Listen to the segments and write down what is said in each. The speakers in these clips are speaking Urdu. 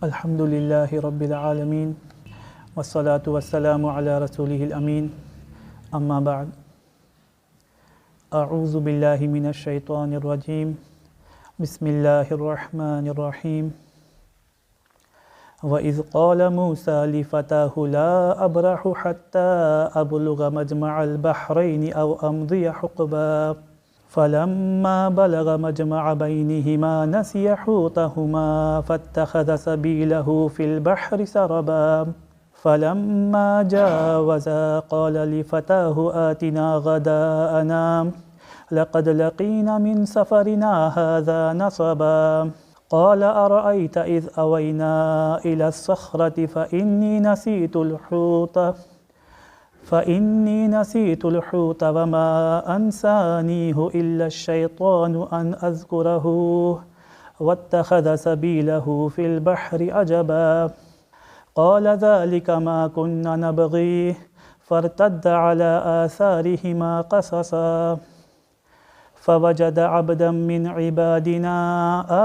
الحمد للہ رب العالمین والصلاة والسلام علی رسولہ الامین اما بعد اعوذ باللہ من الشیطان الرجیم بسم اللہ الرحمن الرحیم وَإِذْ قَالَ مُوسَى لِفَتَاهُ لَا أَبْرَحُ حَتَّى أَبْلُغَ مَجْمَعَ الْبَحْرَيْنِ أَوْ أَمْضِيَ حُقْبًا فَلَمَّا بَلَغَ مَجْمَعَ بَيْنِهِمَا نَسِيَ حُوتَهُمَا فَاتَّخَذَ سَبِيلَهُ فِي الْبَحْرِ سَرَبًا فَلَمَّا جَاوَزَا قَالَ لِفَتَاهُ آتِنَا غَدَاءَنَا لَقَدْ لَقِينَا مِنْ سَفَرِنَا هَذَا نَصَبًا قال أرأيت إذ أوينا إلى الصخرة فإني نسيت الحوت وما أنسانيه إلا الشيطان أن أذكره واتخذ سبيله في البحر عجبا قال ذلك ما كنا نبغي فارتد على آثارهما قصصا فوجد عبدا من عبادنا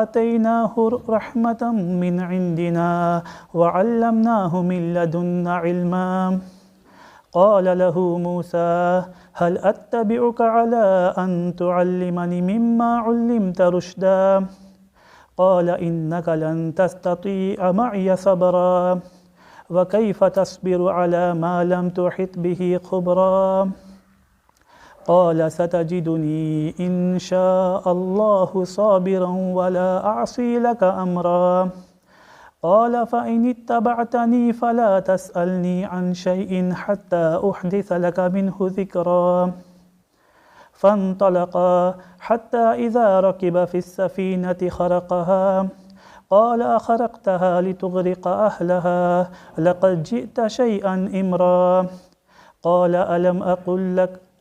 آتيناه رحمة من عندنا وعلمناه من لدنا علما قال له موسى هل أتبعك على أن تعلمني مما علمت رشدا قال إنك لن تستطيع معي صبرا وكيف تصبر على ما لم تحط به خبرا قال ستجدني إن شاء الله صابرا ولا أعصي لك أمرا قال فإن اتبعتني فلا تسألني عن شيء حتى أحدث لك منه ذكرا فانطلقا حتى إذا ركب في السفينة خرقها قال أخرقتها لتغرق أهلها لقد جئت شيئا إمرا قال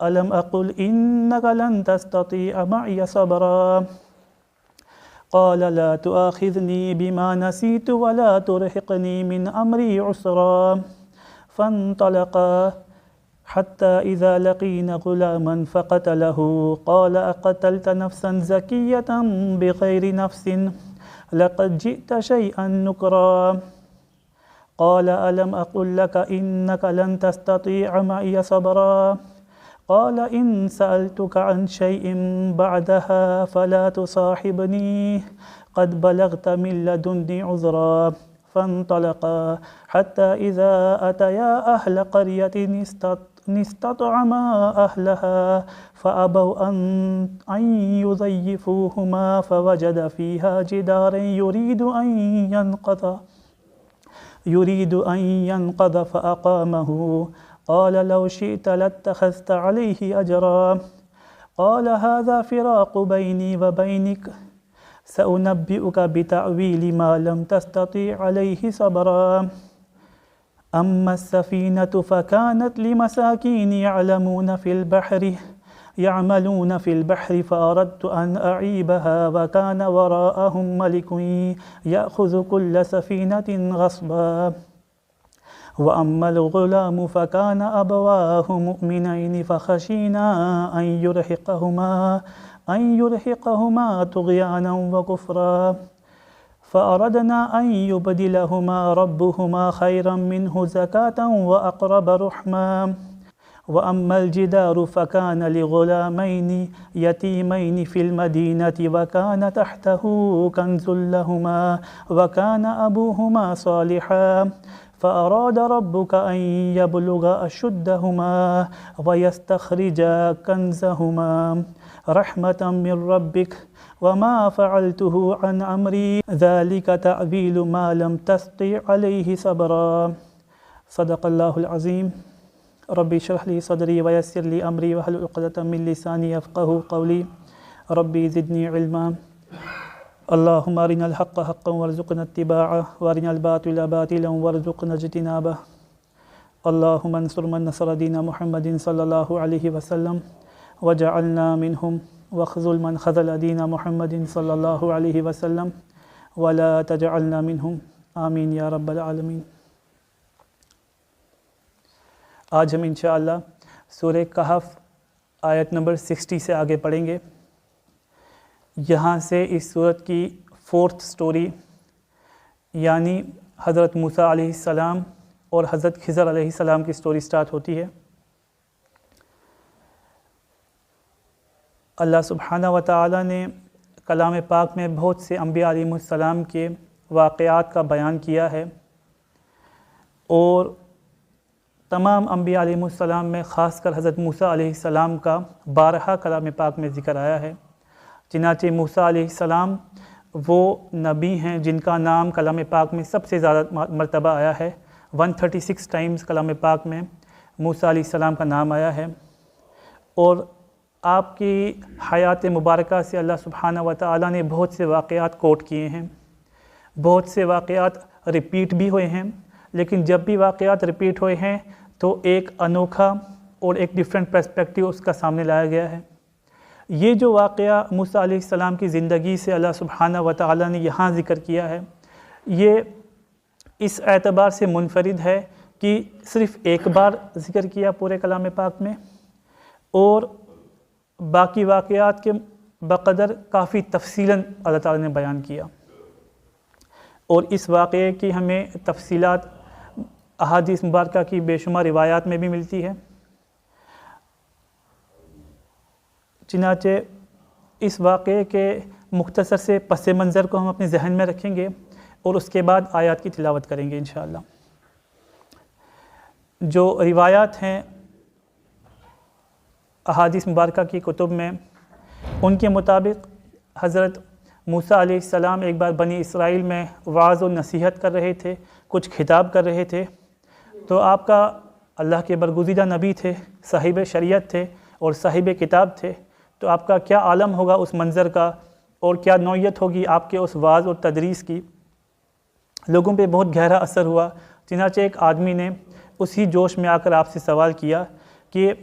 ألم أقل إنك لن تستطيع معي صبرا قال لا تؤاخذني بما نسيت ولا ترهقني من أمري عسرا فانطلقا حتى إذا لقينا غلاما فقتله قال أقتلت نفسا زكية بغير نفس لقد جئت شيئا نكرا قال ألم أقل لك إنك لن تستطيع معي صبرا قال إن سألتك عن شيء بعدها فلا تصاحبني قد بلغت من لدني عذرا فانطلقا حتى إذا أتيا أهل قرية استطعما أهلها فأبوا أن يضيفوهما فوجد فيها جدارا يريد أن ينقض فأقامه قال لو شئت لاتخذت عليه أجرا قال هذا فراق بيني وبينك سأنبئك بتأويل ما لم تستطيع عليه صبرا أما السفينة فكانت لمساكين يعملون في البحر فأردت أن أعيبها وكان وراءهم ملك يأخذ كل سفينة غصبا وأما الغلام فكان أبواه مؤمنين فخشينا أن يرهقهما طغيانا وكفرا فأردنا أن يبدلهما ربهما خيرا منه زكاة وأقرب رحما وأما الجدار فكان لغلامين يتيمين في المدينة وكان تحته كنز لهما وكان أبوهما صالحا فأراد ربك أن يبلغ أشدهما ويستخرجا كنزهما رحمة من ربك وما فعلته عن أمري ذلك تأويل ما لم تستطع عليه صبرا صدق الله العظيم ربي اشرح لي صدري ويسر لي أمري واحلل عقدة من لساني يفقهوا قولي ربي زدني علما اللهم أرنا الحق حقا وارزقنا اتباعه وأرنا الباطل باطلا وارزقنا اجتنابه اللهم انصر من نصر دين محمد صلى الله عليه وسلم وجعلنا منهم واخذل من خذل دين محمد صلى الله عليه وسلم ولا تجعلنا منهم آمین یا رب العالمین۔ آج ہم انشاءاللہ سورہ کہف آیت نمبر 60 سے آگے پڑھیں گے۔ یہاں سے اس سورت کی 4th سٹوری یعنی حضرت موسیٰ علیہ السلام اور حضرت خضر علیہ السلام کی سٹوری سٹارٹ ہوتی ہے۔ اللہ سبحانہ و تعالیٰ نے کلام پاک میں بہت سے انبیاء علیہ السلام کے واقعات کا بیان کیا ہے، اور تمام انبیاء علیہ السلام میں خاص کر حضرت موسیٰ علیہ السلام کا بارہا کلام پاک میں ذکر آیا ہے۔ چنانچہ موسیٰ علیہ السلام وہ نبی ہیں جن کا نام کلام پاک میں سب سے زیادہ مرتبہ آیا ہے۔ 136 ٹائمز کلام پاک میں موسیٰ علیہ السلام کا نام آیا ہے، اور آپ کی حیات مبارکہ سے اللہ سبحانہ و تعالیٰ نے بہت سے واقعات کوٹ کیے ہیں، بہت سے واقعات ریپیٹ بھی ہوئے ہیں، لیکن جب بھی واقعات ریپیٹ ہوئے ہیں تو ایک انوکھا اور ایک ڈیفرنٹ پرسپیکٹیو اس کا سامنے لایا گیا ہے۔ یہ جو واقعہ موسیٰ علیہ السلام کی زندگی سے اللہ سبحانہ و تعالیٰ نے یہاں ذکر کیا ہے، یہ اس اعتبار سے منفرد ہے کہ صرف ایک بار ذکر کیا پورے کلام پاک میں، اور باقی واقعات کے بقدر کافی تفصیلاً اللہ تعالیٰ نے بیان کیا، اور اس واقعے کی ہمیں تفصیلات احادیث مبارکہ کی بے شمار روایات میں بھی ملتی ہے۔ چنانچہ اس واقعے کے مختصر سے پس منظر کو ہم اپنے ذہن میں رکھیں گے، اور اس کے بعد آیات کی تلاوت کریں گے انشاءاللہ۔ جو روایات ہیں احادیث مبارکہ کی کتب میں، ان کے مطابق حضرت موسیٰ علیہ السلام ایک بار بنی اسرائیل میں وعظ و نصیحت کر رہے تھے، کچھ خطاب کر رہے تھے، تو آپ کا اللہ کے برگزیدہ نبی تھے، صاحب شریعت تھے اور صاحب کتاب تھے، تو آپ کا کیا عالم ہوگا اس منظر کا، اور کیا نوعیت ہوگی آپ کے اس وعظ اور تدریس کی۔ لوگوں پہ بہت گہرا اثر ہوا۔ چنانچہ ایک آدمی نے اسی جوش میں آ کر آپ سے سوال کیا کہ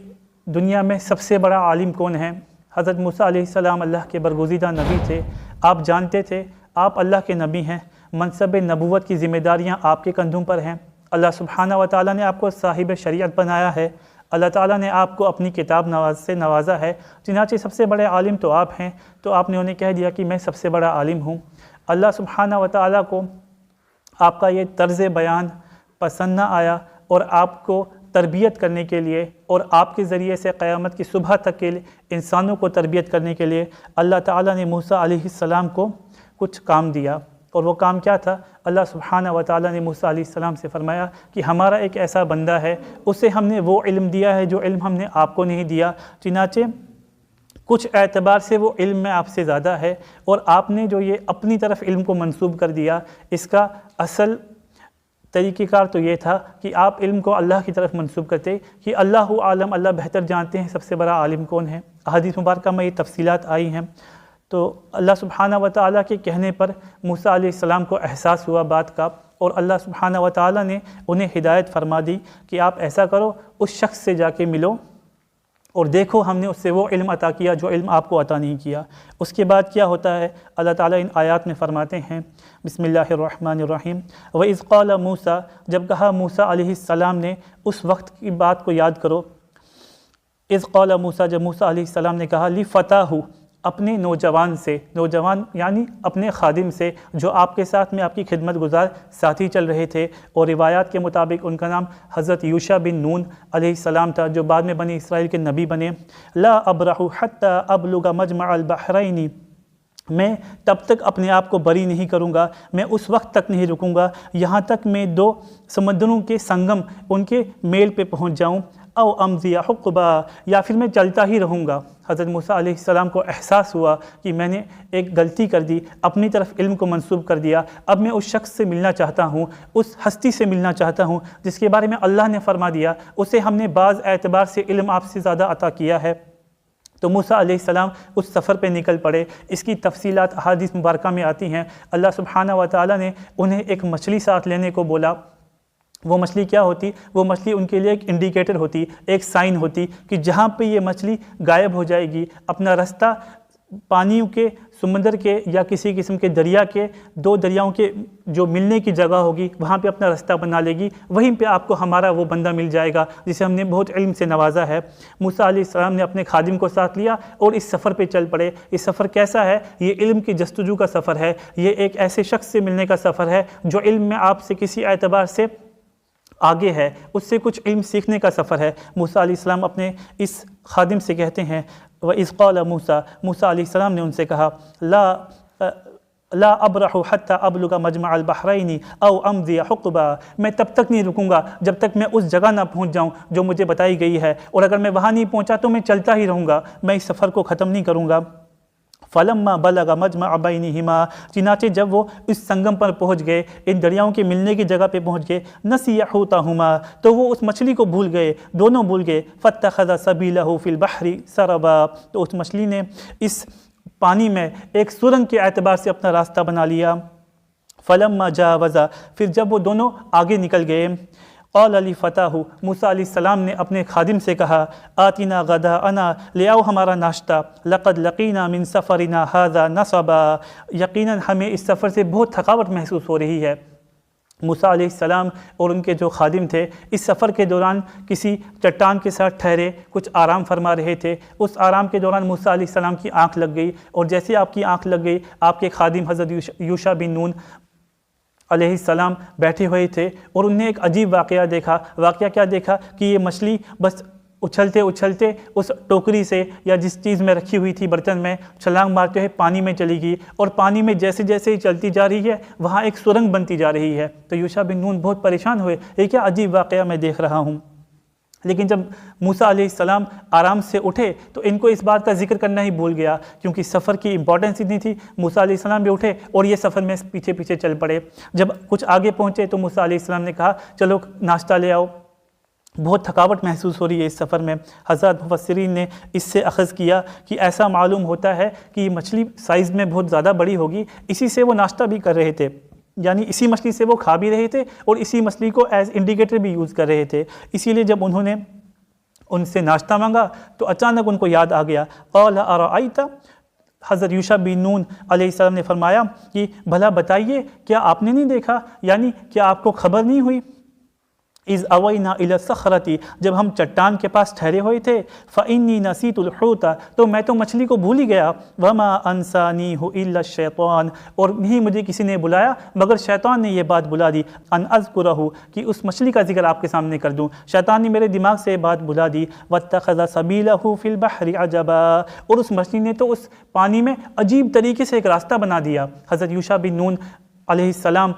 دنیا میں سب سے بڑا عالم کون ہے؟ حضرت موسیٰ علیہ السلام اللہ کے برگزیدہ نبی تھے، آپ جانتے تھے آپ اللہ کے نبی ہیں، منصب نبوت کی ذمہ داریاں آپ کے کندھوں پر ہیں، اللہ سبحانہ و تعالیٰ نے آپ کو صاحب شریعت بنایا ہے، اللہ تعالیٰ نے آپ کو اپنی کتاب سے نوازا ہے، چنانچہ سب سے بڑے عالم تو آپ ہیں۔ تو آپ نے انہیں کہہ دیا کہ میں سب سے بڑا عالم ہوں۔ اللہ سبحانہ و تعالیٰ کو آپ کا یہ طرز بیان پسند نہ آیا، اور آپ کو تربیت کرنے کے لیے اور آپ کے ذریعے سے قیامت کی صبح تک کے انسانوں کو تربیت کرنے کے لیے اللہ تعالیٰ نے موسیٰ علیہ السلام کو کچھ کام دیا، اور وہ کام کیا تھا؟ اللہ سبحانہ و تعالیٰ نے موسیٰ علیہ السلام سے فرمایا کہ ہمارا ایک ایسا بندہ ہے، اسے ہم نے وہ علم دیا ہے جو علم ہم نے آپ کو نہیں دیا، چنانچہ کچھ اعتبار سے وہ علم میں آپ سے زیادہ ہے، اور آپ نے جو یہ اپنی طرف علم کو منسوب کر دیا، اس کا اصل طریقہ کار تو یہ تھا کہ آپ علم کو اللہ کی طرف منسوب کرتے کہ اللہ عالم، اللہ بہتر جانتے ہیں سب سے بڑا عالم کون ہے۔ احادیث مبارکہ میں یہ تفصیلات آئی ہیں۔ تو اللہ سبحانہ و تعالیٰ کے کہنے پر موسیٰ علیہ السلام کو احساس ہوا بات کا، اور اللہ سبحانہ و تعالیٰ نے انہیں ہدایت فرما دی کہ آپ ایسا کرو، اس شخص سے جا کے ملو اور دیکھو ہم نے اس سے وہ علم عطا کیا جو علم آپ کو عطا نہیں کیا۔ اس کے بعد کیا ہوتا ہے؟ اللہ تعالیٰ ان آیات میں فرماتے ہیں، بسم اللہ الرحمن الرحیم، وَإِذْ قَالَ موسیٰ، جب کہا موسیٰ علیہ السلام نے، اس وقت کی بات کو یاد کرو۔ اِذْ قَالَ موسیٰ، جب موسیٰ علیہ السلام نے کہا لِفَتَاهُ، اپنے نوجوان سے، نوجوان یعنی اپنے خادم سے جو آپ کے ساتھ میں آپ کی خدمت گزار ساتھی چل رہے تھے، اور روایات کے مطابق ان کا نام حضرت یوشع بن نون علیہ السلام تھا، جو بعد میں بنی اسرائیل کے نبی بنے۔ لا ابرح حتی ابلغ مجمع البحرین، میں تب تک اپنے آپ کو بری نہیں کروں گا، میں اس وقت تک نہیں رکوں گا یہاں تک میں دو سمندروں کے سنگم، ان کے میل پہ پہنچ جاؤں، او امضی حقبا، یا پھر میں چلتا ہی رہوں گا۔ حضرت موسیٰ علیہ السلام کو احساس ہوا کہ میں نے ایک غلطی کر دی، اپنی طرف علم کو منسوب کر دیا، اب میں اس شخص سے ملنا چاہتا ہوں، اس ہستی سے ملنا چاہتا ہوں جس کے بارے میں اللہ نے فرما دیا اسے ہم نے بعض اعتبار سے علم آپ سے زیادہ عطا کیا ہے۔ تو موسیٰ علیہ السلام اس سفر پہ نکل پڑے۔ اس کی تفصیلات احادیث مبارکہ میں آتی ہیں۔ اللہ سبحانہ و تعالیٰ نے انہیں ایک مچھلی ساتھ لینے کو بولا۔ وہ مچھلی کیا ہوتی؟ وہ مچھلی ان کے لیے ایک انڈیکیٹر ہوتی، ایک سائن ہوتی کہ جہاں پہ یہ مچھلی غائب ہو جائے گی، اپنا رستہ پانیوں کے، سمندر کے یا کسی قسم کے دریا کے، دو دریاؤں کے جو ملنے کی جگہ ہوگی وہاں پہ اپنا رستہ بنا لے گی، وہیں پہ آپ کو ہمارا وہ بندہ مل جائے گا جسے ہم نے بہت علم سے نوازا ہے۔ موسیٰ علیہ السلام نے اپنے خادم کو ساتھ لیا اور اس سفر پہ چل پڑے۔ یہ سفر کیسا ہے؟ یہ علم کی جستجو کا سفر ہے، یہ ایک ایسے شخص سے ملنے کا سفر ہے جو علم میں آپ سے کسی اعتبار سے آگے ہے، اس سے کچھ علم سیکھنے کا سفر ہے۔ موسیٰ علیہ السلام اپنے اس خادم سے کہتے ہیں وَإِذْ قَالَ مُوسَىٰ، موسیٰ علیہ السلام نے ان سے کہا لا ابرح حتى ابلغ مجمع البحرین او امضی حقبا، میں تب تک نہیں رکوں گا جب تک میں اس جگہ نہ پہنچ جاؤں جو مجھے بتائی گئی ہے، اور اگر میں وہاں نہیں پہنچا تو میں چلتا ہی رہوں گا، میں اس سفر کو ختم نہیں کروں گا۔ فلما بلغ مجمع بینہما، چنانچہ جب وہ اس سنگم پر پہنچ گئے، ان دریاؤں کے ملنے کی جگہ پہ پہنچ گئے، نسی حوتہما، تو وہ اس مچھلی کو بھول گئے، دونوں بھول گئے۔ فاتخذ سبیلہ فی البحر سربا، تو اس مچھلی نے اس پانی میں ایک سرنگ کے اعتبار سے اپنا راستہ بنا لیا۔ فلما جاوزا، پھر جب وہ دونوں آگے نکل گئے، قال لفتاہ، موسیٰ علیہ السلام نے اپنے خادم سے کہا آتنا غداءنا، لے آؤ ہمارا ناشتہ، لقد لقینا من سفرنا ھذا نصبا، یقیناً ہمیں اس سفر سے بہت تھکاوٹ محسوس ہو رہی ہے۔ موسیٰ علیہ السلام اور ان کے جو خادم تھے اس سفر کے دوران کسی چٹان کے ساتھ ٹھہرے، کچھ آرام فرما رہے تھے۔ اس آرام کے دوران موسیٰ علیہ السلام کی آنکھ لگ گئی، اور جیسے آپ کی آنکھ لگ گئی، آپ کے خادم حضرت یوشع بن نون علیہ السلام بیٹھے ہوئے تھے، اور انہیں ایک عجیب واقعہ دیکھا۔ واقعہ کیا دیکھا کہ یہ مچھلی بس اچھلتے اچھلتے اس ٹوکری سے یا جس چیز میں رکھی ہوئی تھی برتن میں چھلانگ مارتے ہوئے پانی میں چلی گئی، اور پانی میں جیسے جیسے ہی چلتی جا رہی ہے وہاں ایک سرنگ بنتی جا رہی ہے۔ تو یوشع بن نون بہت پریشان ہوئے، یہ کیا عجیب واقعہ میں دیکھ رہا ہوں۔ لیکن جب موسیٰ علیہ السلام آرام سے اٹھے تو ان کو اس بات کا ذکر کرنا ہی بھول گیا، کیونکہ سفر کی امپورٹنس اتنی تھی۔ موسیٰ علیہ السلام بھی اٹھے اور یہ سفر میں پیچھے پیچھے چل پڑے۔ جب کچھ آگے پہنچے تو موسیٰ علیہ السلام نے کہا چلو ناشتہ لے آؤ، بہت تھکاوٹ محسوس ہو رہی ہے اس سفر میں۔ حضرات مفسرین نے اس سے اخذ کیا کہ ایسا معلوم ہوتا ہے کہ یہ مچھلی سائز میں بہت زیادہ بڑی ہوگی، اسی سے وہ ناشتہ بھی کر رہے تھے، یعنی اسی مچھلی سے وہ کھا بھی رہے تھے اور اسی مچھلی کو ایز انڈیکیٹر بھی یوز کر رہے تھے۔ اسی لیے جب انہوں نے ان سے ناشتہ مانگا تو اچانک ان کو یاد آ گیا، قال ارأیت، حضرت یوشع بن نون علیہ السلام نے فرمایا کہ بھلا بتائیے کیا آپ نے نہیں دیکھا، یعنی کیا آپ کو خبر نہیں ہوئی، اذ اوینا الی الصخرۃ، جب ہم چٹان کے پاس ٹھہرے ہوئے تھے، فانی نسیت الحوت، تو میں تو مچھلی کو بھول ہی گیا، وما انسانیہ الا الشیطان، اور نہیں مجھے کسی نے بلایا مگر شیطان نے یہ بات بلا دی، ان اذکرہ، کہ اس مچھلی کا ذکر آپ کے سامنے کر دوں، شیطان نے میرے دماغ سے یہ بات بلا دی، واتخذ سبیلہ فی البحر عجبا، اور اس مچھلی نے تو اس پانی میں عجیب طریقے سے ایک راستہ بنا دیا۔ حضرت یوشع بن نون علیہ السلام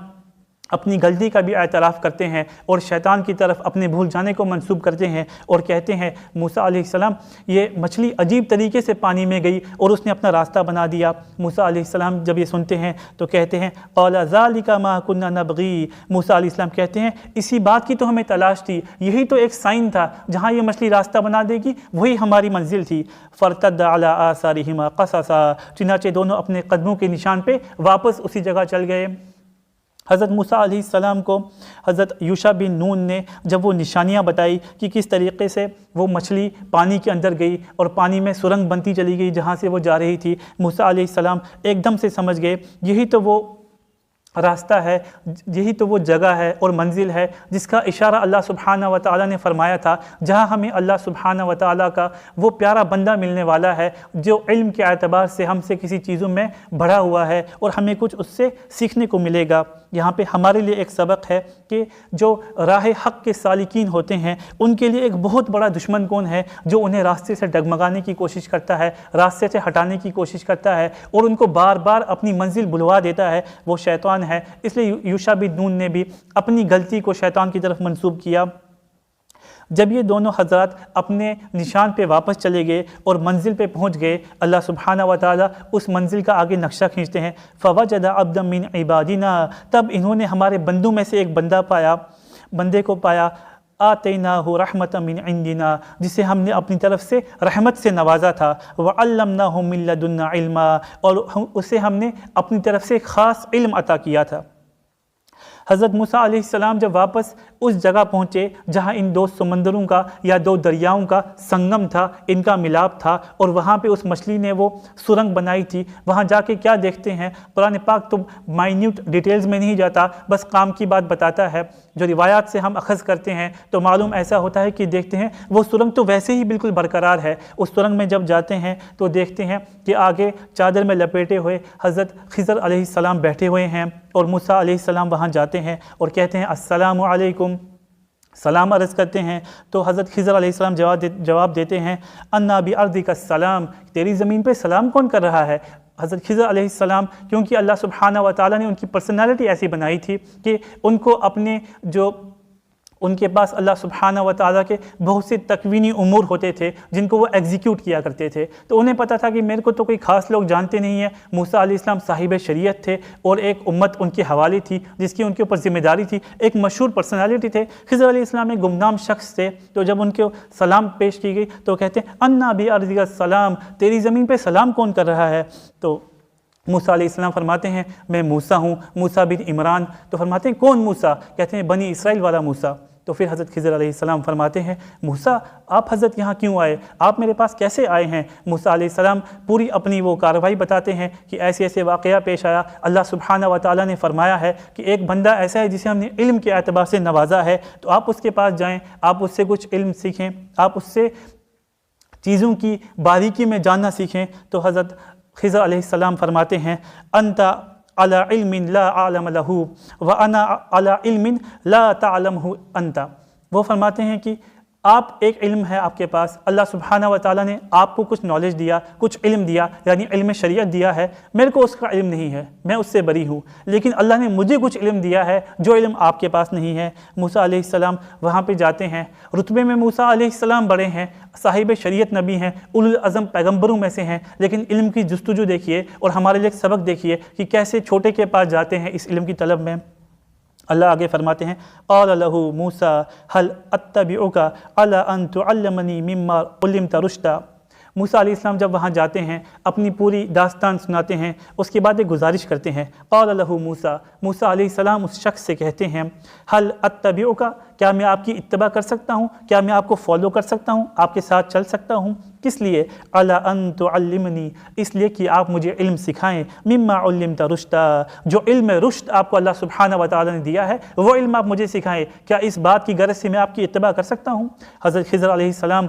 اپنی غلطی کا بھی اعتراف کرتے ہیں اور شیطان کی طرف اپنے بھول جانے کو منسوب کرتے ہیں اور کہتے ہیں موسیٰ علیہ السلام یہ مچھلی عجیب طریقے سے پانی میں گئی اور اس نے اپنا راستہ بنا دیا۔ موسیٰ علیہ السلام جب یہ سنتے ہیں تو کہتے ہیں قال ذالک ما کنا نبغی، موسیٰ علیہ السلام کہتے ہیں اسی بات کی تو ہمیں تلاش تھی، یہی تو ایک سائن تھا، جہاں یہ مچھلی راستہ بنا دے گی وہی ہماری منزل تھی۔ فرتد علی آثارہما قصصا، چنانچہ دونوں اپنے قدموں کے نشان پہ واپس اسی جگہ چل گئے۔ حضرت موسیٰ علیہ السلام کو حضرت یوشع بن نون نے جب وہ نشانیاں بتائی کہ کس طریقے سے وہ مچھلی پانی کے اندر گئی اور پانی میں سرنگ بنتی چلی گئی جہاں سے وہ جا رہی تھی، موسیٰ علیہ السلام ایک دم سے سمجھ گئے یہی تو وہ راستہ ہے، یہی تو وہ جگہ ہے اور منزل ہے جس کا اشارہ اللہ سبحانہ و تعالیٰ نے فرمایا تھا، جہاں ہمیں اللہ سبحانہ و تعالیٰ کا وہ پیارا بندہ ملنے والا ہے جو علم کے اعتبار سے ہم سے کسی چیزوں میں بڑھا ہوا ہے اور ہمیں کچھ اس سے سیکھنے کو ملے گا۔ یہاں پہ ہمارے لیے ایک سبق ہے کہ جو راہ حق کے سالکین ہوتے ہیں ان کے لیے ایک بہت بڑا دشمن کون ہے جو انہیں راستے سے ڈگمگانے کی کوشش کرتا ہے، راستے سے ہٹانے کی کوشش کرتا ہے اور ان کو بار بار اپنی منزل بلوا دیتا ہے، وہ شیطان ہے۔ اس لیے یوشع بن نون نے بھی اپنی غلطی کو شیطان کی طرف منسوب کیا۔ جب یہ دونوں حضرات اپنے نشان پہ واپس چلے گئے اور منزل پہ پہنچ گئے، اللہ سبحانہ و تعالیٰ اس منزل کا آگے نقشہ کھینچتے ہیں، فوجد عبدا من عبادنا، تب انہوں نے ہمارے بندوں میں سے ایک بندے کو پایا، آتیناہ رحمۃ من عندنا، جسے ہم نے اپنی طرف سے رحمت سے نوازا تھا، وعلمناہ من لدنا علما، اور اسے ہم نے اپنی طرف سے خاص علم عطا کیا تھا۔ حضرت موسیٰ علیہ السلام جب واپس اس جگہ پہنچے جہاں ان دو سمندروں کا یا دو دریاؤں کا سنگم تھا، ان کا ملاپ تھا، اور وہاں پہ اس مچھلی نے وہ سرنگ بنائی تھی، وہاں جا کے کیا دیکھتے ہیں؟ قرآن پاک تو مائنیوٹ ڈیٹیلز میں نہیں جاتا، بس کام کی بات بتاتا ہے۔ جو روایات سے ہم اخذ کرتے ہیں تو معلوم ایسا ہوتا ہے کہ دیکھتے ہیں وہ سرنگ تو ویسے ہی بالکل برقرار ہے۔ اس سرنگ میں جب جاتے ہیں تو دیکھتے ہیں کہ آگے چادر میں لپیٹے ہوئے حضرت خضر علیہ السلام بیٹھے ہوئے ہیں، اور موسیٰ علیہ السلام وہاں جاتے ہیں اور کہتے ہیں السلام علیکم، سلام عرض کرتے ہیں۔ تو حضرت خضر علیہ السلام جواب دیتے ہیں انا بِأَرْضِكَ السلام، تیری زمین پہ سلام کون کر رہا ہے؟ حضرت خضر علیہ السلام، کیونکہ اللہ سبحانہ و تعالیٰ نے ان کی پرسنالٹی ایسی بنائی تھی کہ ان کو اپنے ان کے پاس اللہ سبحانہ و تعالیٰ کے بہت سے تکوینی امور ہوتے تھے جن کو وہ ایگزیکیوٹ کیا کرتے تھے، تو انہیں پتہ تھا کہ میرے کو تو کوئی خاص لوگ جانتے نہیں ہیں۔ موسیٰ علیہ السلام صاحب شریعت تھے اور ایک امت ان کے حوالے تھی جس کی ان کے اوپر ذمہ داری تھی، ایک مشہور پرسنالٹی تھے۔ خضر علیہ السلام ایک گمنام شخص تھے، تو جب ان کو سلام پیش کی گئی تو کہتے ہیں انا بِأَرْضِكَ السلام، تیری زمین پہ سلام کون کر رہا ہے؟ تو موسیٰ علیہ السلام فرماتے ہیں میں موسیٰ ہوں، موسیٰ بن عمران۔ تو فرماتے ہیں کون موسیٰ؟ کہتے ہیں بنی اسرائیل والا موسیٰ۔ تو پھر حضرت خضر علیہ السلام فرماتے ہیں موسیٰ آپ حضرت یہاں کیوں آئے؟ آپ میرے پاس کیسے آئے ہیں؟ موسیٰ علیہ السلام پوری اپنی وہ کارروائی بتاتے ہیں کہ ایسے ایسے واقعہ پیش آیا، اللہ سبحانہ و تعالیٰ نے فرمایا ہے کہ ایک بندہ ایسا ہے جسے ہم نے علم کے اعتبار سے نوازا ہے، تو آپ اس کے پاس جائیں، آپ اس سے کچھ علم سیکھیں، آپ اس سے چیزوں کی باریکی میں جاننا سیکھیں۔ تو حضرت خضر علیہ السلام فرماتے ہیں انت علی علم لا اعلم له وانا علی علم لا تعلمه انت۔ وہ فرماتے ہیں کہ آپ ایک علم ہے آپ کے پاس، اللہ سبحانہ و تعالیٰ نے آپ کو کچھ نالج دیا، کچھ علم دیا، یعنی علم شریعت دیا ہے، میرے کو اس کا علم نہیں ہے، میں اس سے بری ہوں، لیکن اللہ نے مجھے کچھ علم دیا ہے جو علم آپ کے پاس نہیں ہے۔ موسیٰ علیہ السلام وہاں پہ جاتے ہیں، رتبے میں موسیٰ علیہ السلام بڑے ہیں، صاحب شریعت نبی ہیں، اولو العزم پیغمبروں میں سے ہیں، لیکن علم کی جستجو دیکھیے اور ہمارے لیے ایک سبق دیکھیے کہ کیسے چھوٹے کے پاس جاتے ہیں اس علم کی طلب میں۔ اللہ آگے فرماتے ہیں قال له موسیٰ هل اتبعك على ان تعلمنی مما علمت رشدا۔ موسیٰ علیہ السلام جب وہاں جاتے ہیں اپنی پوری داستان سناتے ہیں، اس کے بعد ایک گزارش کرتے ہیں۔ قال له موسیٰ، موسیٰ علیہ السلام اس شخص سے کہتے ہیں هل اتبعك، کیا میں آپ کی اتباع کر سکتا ہوں؟ کیا میں آپ کو فالو کر سکتا ہوں، آپ کے ساتھ چل سکتا ہوں؟ کس لیے؟ علی ان تعلمنی، اس لیے کہ آپ مجھے علم سکھائیں، مما علمت رشدا، جو علم رشد آپ کو اللہ سبحانہ و تعالیٰ نے دیا ہے وہ علم آپ مجھے سکھائیں، کیا اس بات کی غرض سے میں آپ کی اتباع کر سکتا ہوں؟ حضرت خضر علیہ السلام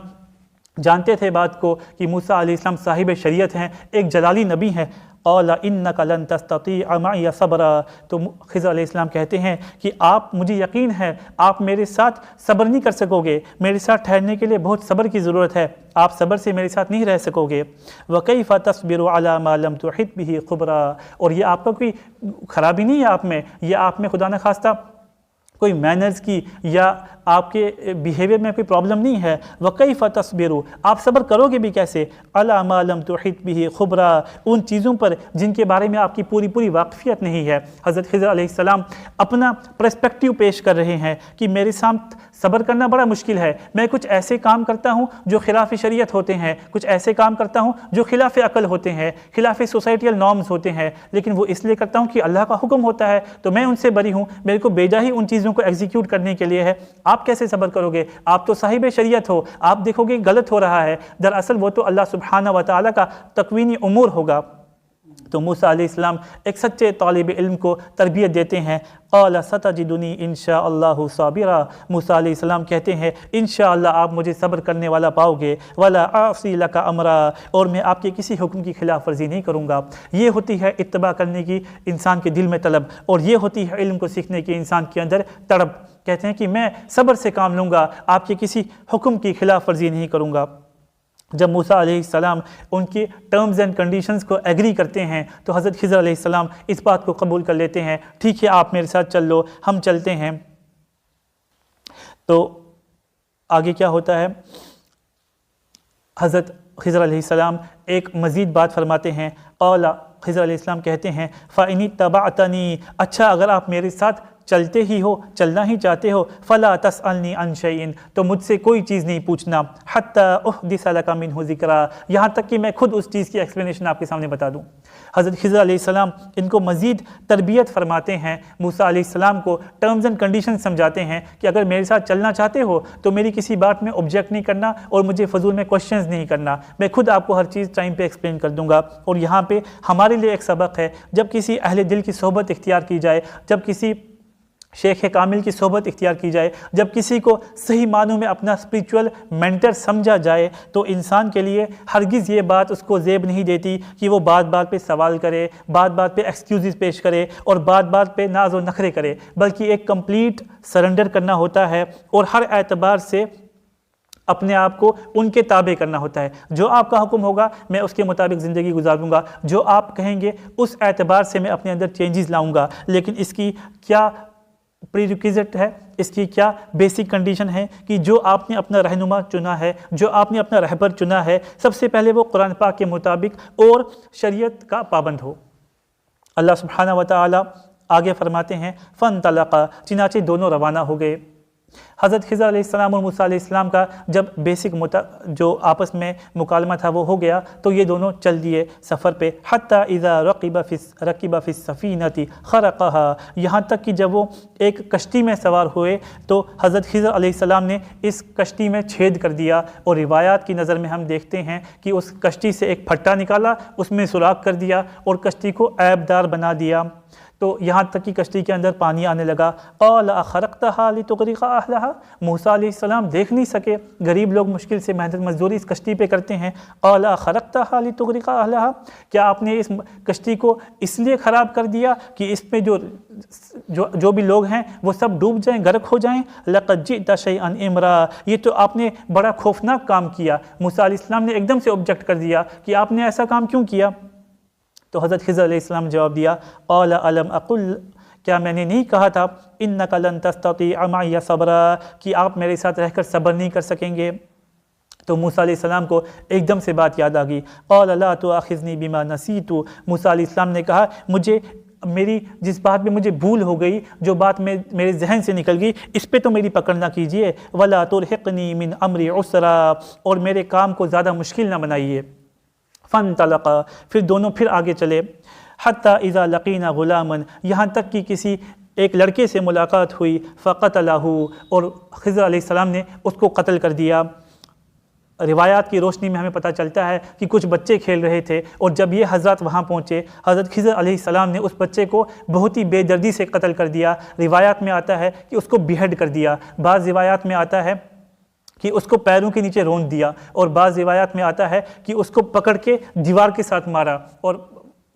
جانتے تھے بات کو کہ موسیٰ علیہ السلام صاحب شریعت ہیں، ایک جلالی نبی ہیں۔ قال انک لن تستطیع معی صبرا، تو خضر علیہ السلام کہتے ہیں کہ آپ، مجھے یقین ہے آپ میرے ساتھ صبر نہیں کر سکو گے، میرے ساتھ ٹھہرنے کے لیے بہت صبر کی ضرورت ہے، آپ صبر سے میرے ساتھ نہیں رہ سکو گے۔ وکیف تصبر علی ما لم تحط به خبرا، اور یہ آپ کا کوئی خرابی نہیں ہے آپ میں، یہ آپ میں خدا نخواستہ کوئی مینرز کی یا آپ کے بیہیویئر میں کوئی پرابلم نہیں ہے۔ وَكَيْفَ تَصْبِرُ، آپ صبر کرو گے بھی کیسے؟ عَلَى مَا لَمْ تُحِطْ بِهِ خُبْرًا، ان چیزوں پر جن کے بارے میں آپ کی پوری واقفیت نہیں ہے۔ حضرت خضر علیہ السلام اپنا پرسپیکٹیو پیش کر رہے ہیں کہ میرے سامنے صبر کرنا بڑا مشکل ہے، میں کچھ ایسے کام کرتا ہوں جو خلاف شریعت ہوتے ہیں، کچھ ایسے کام کرتا ہوں جو خلاف عقل ہوتے ہیں، خلاف سوسائٹیل نارمز ہوتے ہیں، لیکن وہ اس لیے کرتا ہوں کہ اللہ کا حکم ہوتا ہے، تو میں ان سے بری ہوں، میرے کو بھیجا ہی ان چیزوں کو ایگزیکیوٹ کرنے کے لیے ہے۔ آپ کیسے صبر کرو گے؟ آپ تو صاحب شریعت ہو، آپ دیکھو گے غلط ہو رہا ہے، دراصل وہ تو اللہ سبحانہ و تعالیٰ کا تکوینی امور ہوگا۔ تو موسیٰ علیہ السلام ایک سچے طالب علم کو تربیت دیتے ہیں۔ قال ستجدنی انشاء اللہ صابرا، موسیٰ علیہ السلام کہتے ہیں انشاءاللہ آپ مجھے صبر کرنے والا پاؤ گے، ولا اعصی لک امرا، اور میں آپ کے کسی حکم کی خلاف ورزی نہیں کروں گا۔ یہ ہوتی ہے اتباع کرنے کی انسان کے دل میں طلب، اور یہ ہوتی ہے علم کو سیکھنے کی انسان کے اندر تڑپ۔ کہتے ہیں کہ میں صبر سے کام لوں گا، آپ کے کسی حکم کی خلاف ورزی نہیں کروں گا۔ جب موسیٰ علیہ السلام ان کی ٹرمز اینڈ کنڈیشنز کو ایگری کرتے ہیں تو حضرت خضر علیہ السلام اس بات کو قبول کر لیتے ہیں، ٹھیک ہے آپ میرے ساتھ چل لو، ہم چلتے ہیں۔ تو آگے کیا ہوتا ہے؟ حضرت خضر علیہ السلام ایک مزید بات فرماتے ہیں۔ قال، خضر علیہ السلام کہتے ہیں فَإِنِ اتَّبَعْتَنِی، اچھا اگر آپ میرے ساتھ چلتے ہی ہو، چلنا ہی چاہتے ہو، فلا تسألنی عن شیء، تو مجھ سے کوئی چیز نہیں پوچھنا، حتی احدث لک منہ ذکرا، یہاں تک کہ میں خود اس چیز کی ایکسپلینیشن آپ کے سامنے بتا دوں۔ حضرت خضر علیہ السلام ان کو مزید تربیت فرماتے ہیں، موسیٰ علیہ السلام کو ٹرمز اینڈ کنڈیشن سمجھاتے ہیں کہ اگر میرے ساتھ چلنا چاہتے ہو تو میری کسی بات میں آبجیکٹ نہیں کرنا اور مجھے فضول میں کوشچنز نہیں کرنا، میں خود آپ کو ہر چیز ٹائم پہ ایکسپلین کر دوں گا۔ اور یہاں پہ ہمارے لیے ایک سبق ہے، جب کسی اہل دل کی صحبت اختیار کی جائے، جب کسی شیخ کامل کی صحبت اختیار کی جائے، جب کسی کو صحیح معنوں میں اپنا اسپریچول مینٹر سمجھا جائے، تو انسان کے لیے ہرگز یہ بات اس کو زیب نہیں دیتی کہ وہ بات بات پہ سوال کرے، بات بات پہ ایکسکیوزز پیش کرے اور بات بات پہ ناز و نخرے کرے، بلکہ ایک کمپلیٹ سرنڈر کرنا ہوتا ہے اور ہر اعتبار سے اپنے آپ کو ان کے تابع کرنا ہوتا ہے۔ جو آپ کا حکم ہوگا میں اس کے مطابق زندگی گزاروں گا، جو آپ کہیں گے اس اعتبار سے میں اپنے اندر چینجز لاؤں گا، لیکن اس کی کیا پری ریکویزٹ ہے، اس کی کیا بیسک کنڈیشن ہے کہ جو آپ نے اپنا رہنما چنا ہے، جو آپ نے اپنا رہبر چنا ہے، سب سے پہلے وہ قرآن پاک کے مطابق اور شریعت کا پابند ہو۔ اللہ سبحانہ وتعالی آگے فرماتے ہیں فانطلقا، چنانچہ دونوں روانہ ہو گئے۔ حضرت خضر علیہ السلام اور موسیٰ علیہ السلام کا جب بیسک جو آپس میں مکالمہ تھا وہ ہو گیا تو یہ دونوں چل دیے سفر پہ، حتی اذا رکب فی السفینۃ خرقها، یہاں تک کہ جب وہ ایک کشتی میں سوار ہوئے تو حضرت خضر علیہ السلام نے اس کشتی میں چھید کر دیا، اور روایات کی نظر میں ہم دیکھتے ہیں کہ اس کشتی سے ایک پھٹا نکالا، اس میں سوراخ کر دیا اور کشتی کو عیب دار بنا دیا، تو یہاں تک کہ کشتی کے اندر پانی آنے لگا۔ قال اخرقتها لتغرق اهلها، موسیٰ علیہ السلام دیکھ نہیں سکے، غریب لوگ مشکل سے محنت مزدوری اس کشتی پہ کرتے ہیں۔ قال اخرقتها لتغرق اهلها، کیا آپ نے اس کشتی کو اس لیے خراب کر دیا کہ اس میں جو بھی لوگ ہیں وہ سب ڈوب جائیں، غرق ہو جائیں؟ لقد جئت شیئا امرا، یہ تو آپ نے بڑا خوفناک کام کیا۔ موسیٰ علیہ السلام نے ایک دم سے آبجیکٹ کر دیا کہ آپ نے ایسا کام کیوں کیا؟ تو حضرت خضر علیہ السلام نے جواب دیا قال الم اقل، کیا میں نے نہیں کہا تھا انک لن تستطیع معی صبرا، کہ آپ میرے ساتھ رہ کر صبر نہیں کر سکیں گے؟ تو موسیٰ علیہ السلام کو ایک دم سے بات یاد آ گئی۔ قال لا تؤاخذنی بما نسیت، موسیٰ علیہ السلام نے کہا میری جس بات میں مجھے بھول ہو گئی، جو بات میرے ذہن سے نکل گئی، اس پہ تو میری پکڑ نہ کیجیے، ولا ترہقنی من امری عسرا، اور میرے کام کو زیادہ مشکل نہ بنائیے۔ فانطلقا، پھر دونوں پھر آگے چلے، حتی اذا لقینا غلاما، یہاں تک کہ کسی ایک لڑکے سے ملاقات ہوئی، فقتلہ، اور خضر علیہ السلام نے اس کو قتل کر دیا۔ روایات کی روشنی میں ہمیں پتہ چلتا ہے کہ کچھ بچے کھیل رہے تھے، اور جب یہ حضرات وہاں پہنچے، حضرت خضر علیہ السلام نے اس بچے کو بہت ہی بے دردی سے قتل کر دیا۔ روایات میں آتا ہے کہ اس کو بیہڈ کر دیا، بعض روایات میں آتا ہے کہ اس کو پیروں کے نیچے رونت دیا، اور بعض روایات میں آتا ہے کہ اس کو پکڑ کے دیوار کے ساتھ مارا، اور